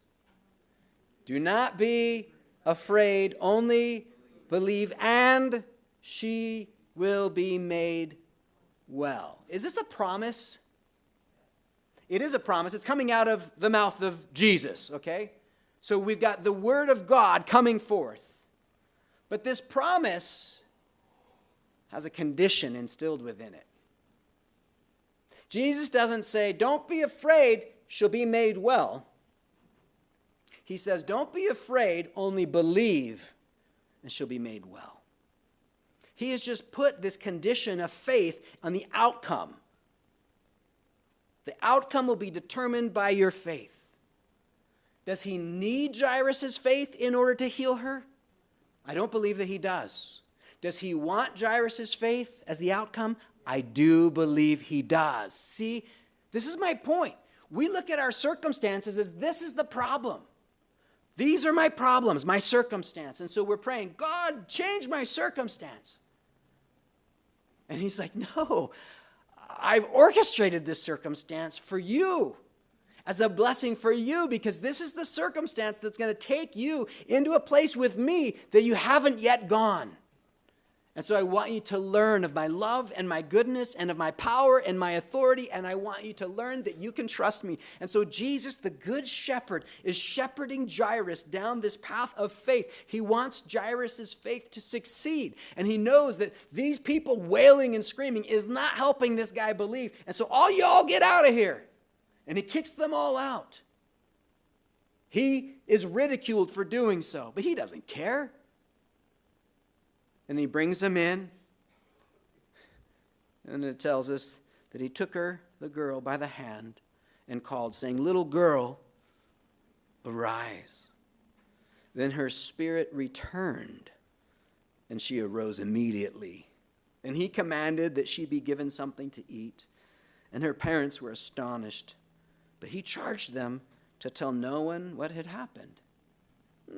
Do not be afraid, only believe, and she will be made well. Is this a promise? It is a promise. It's coming out of the mouth of Jesus, okay? So we've got the word of God coming forth. But this promise has a condition instilled within it. Jesus doesn't say, don't be afraid, she'll be made well. He says, don't be afraid, only believe, and she'll be made well. He has just put this condition of faith on the outcome. The outcome will be determined by your faith. Does he need Jairus' faith in order to heal her? I don't believe that he does. Does he want Jairus' faith as the outcome? I do believe he does. See, this is my point. We look at our circumstances as this is the problem. These are my problems, my circumstance. And so we're praying, God, change my circumstance. And he's like, no, I've orchestrated this circumstance for you as a blessing for you because this is the circumstance that's going to take you into a place with me that you haven't yet gone. And so I want you to learn of my love and my goodness and of my power and my authority, and I want you to learn that you can trust me. And so Jesus, the good shepherd, is shepherding Jairus down this path of faith. He wants Jairus' faith to succeed, and he knows that these people wailing and screaming is not helping this guy believe. And so all y'all get out of here. And he kicks them all out. He is ridiculed for doing so, but he doesn't care. And he brings them in. And it tells us that he took her, the girl, by the hand and called, saying, little girl, arise. Then her spirit returned, and she arose immediately. And he commanded that she be given something to eat. And her parents were astonished. But he charged them to tell no one what had happened.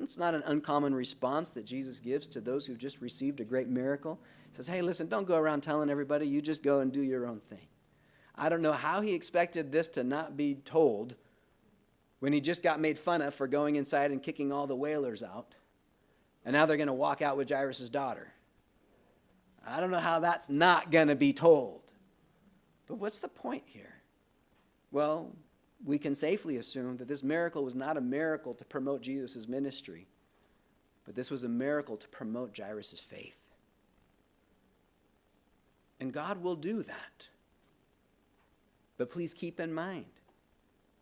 It's not an uncommon response that Jesus gives to those who've just received a great miracle. He says, hey, listen, don't go around telling everybody. You just go and do your own thing. I don't know how he expected this to not be told when he just got made fun of for going inside and kicking all the wailers out. And now they're going to walk out with Jairus' daughter. I don't know how that's not going to be told. But what's the point here? Well, we can safely assume that this miracle was not a miracle to promote Jesus' ministry, but this was a miracle to promote Jairus' faith. And God will do that. But please keep in mind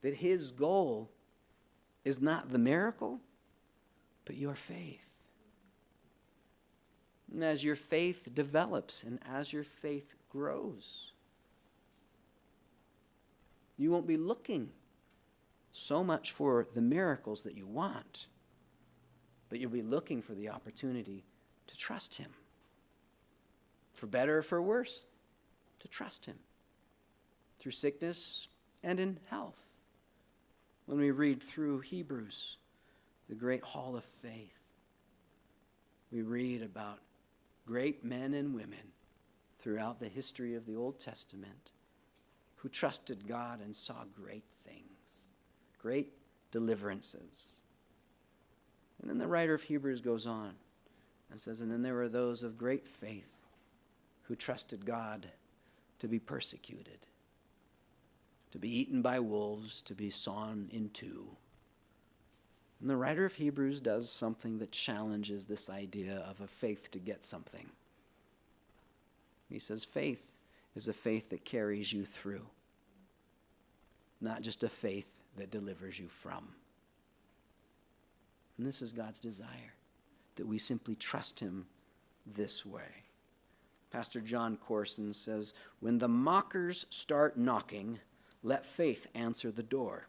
that his goal is not the miracle, but your faith. And as your faith develops and as your faith grows, you won't be looking so much for the miracles that you want, but you'll be looking for the opportunity to trust him. For better or for worse, to trust him. Through sickness and in health. When we read through Hebrews, the great hall of faith, we read about great men and women throughout the history of the Old Testament who trusted God and saw great things, great deliverances. And then the writer of Hebrews goes on and says, and then there were those of great faith who trusted God to be persecuted, to be eaten by wolves, to be sawn in two. And the writer of Hebrews does something that challenges this idea of a faith to get something. He says faith is a faith that carries you through, not just a faith that delivers you from. And this is God's desire, that we simply trust him this way. Pastor John Corson says, when the mockers start knocking, let faith answer the door.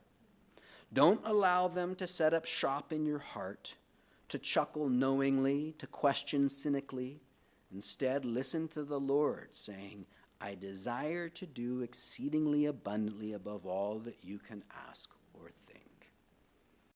Don't allow them to set up shop in your heart, to chuckle knowingly, to question cynically. Instead, listen to the Lord saying, I desire to do exceedingly abundantly above all that you can ask or think.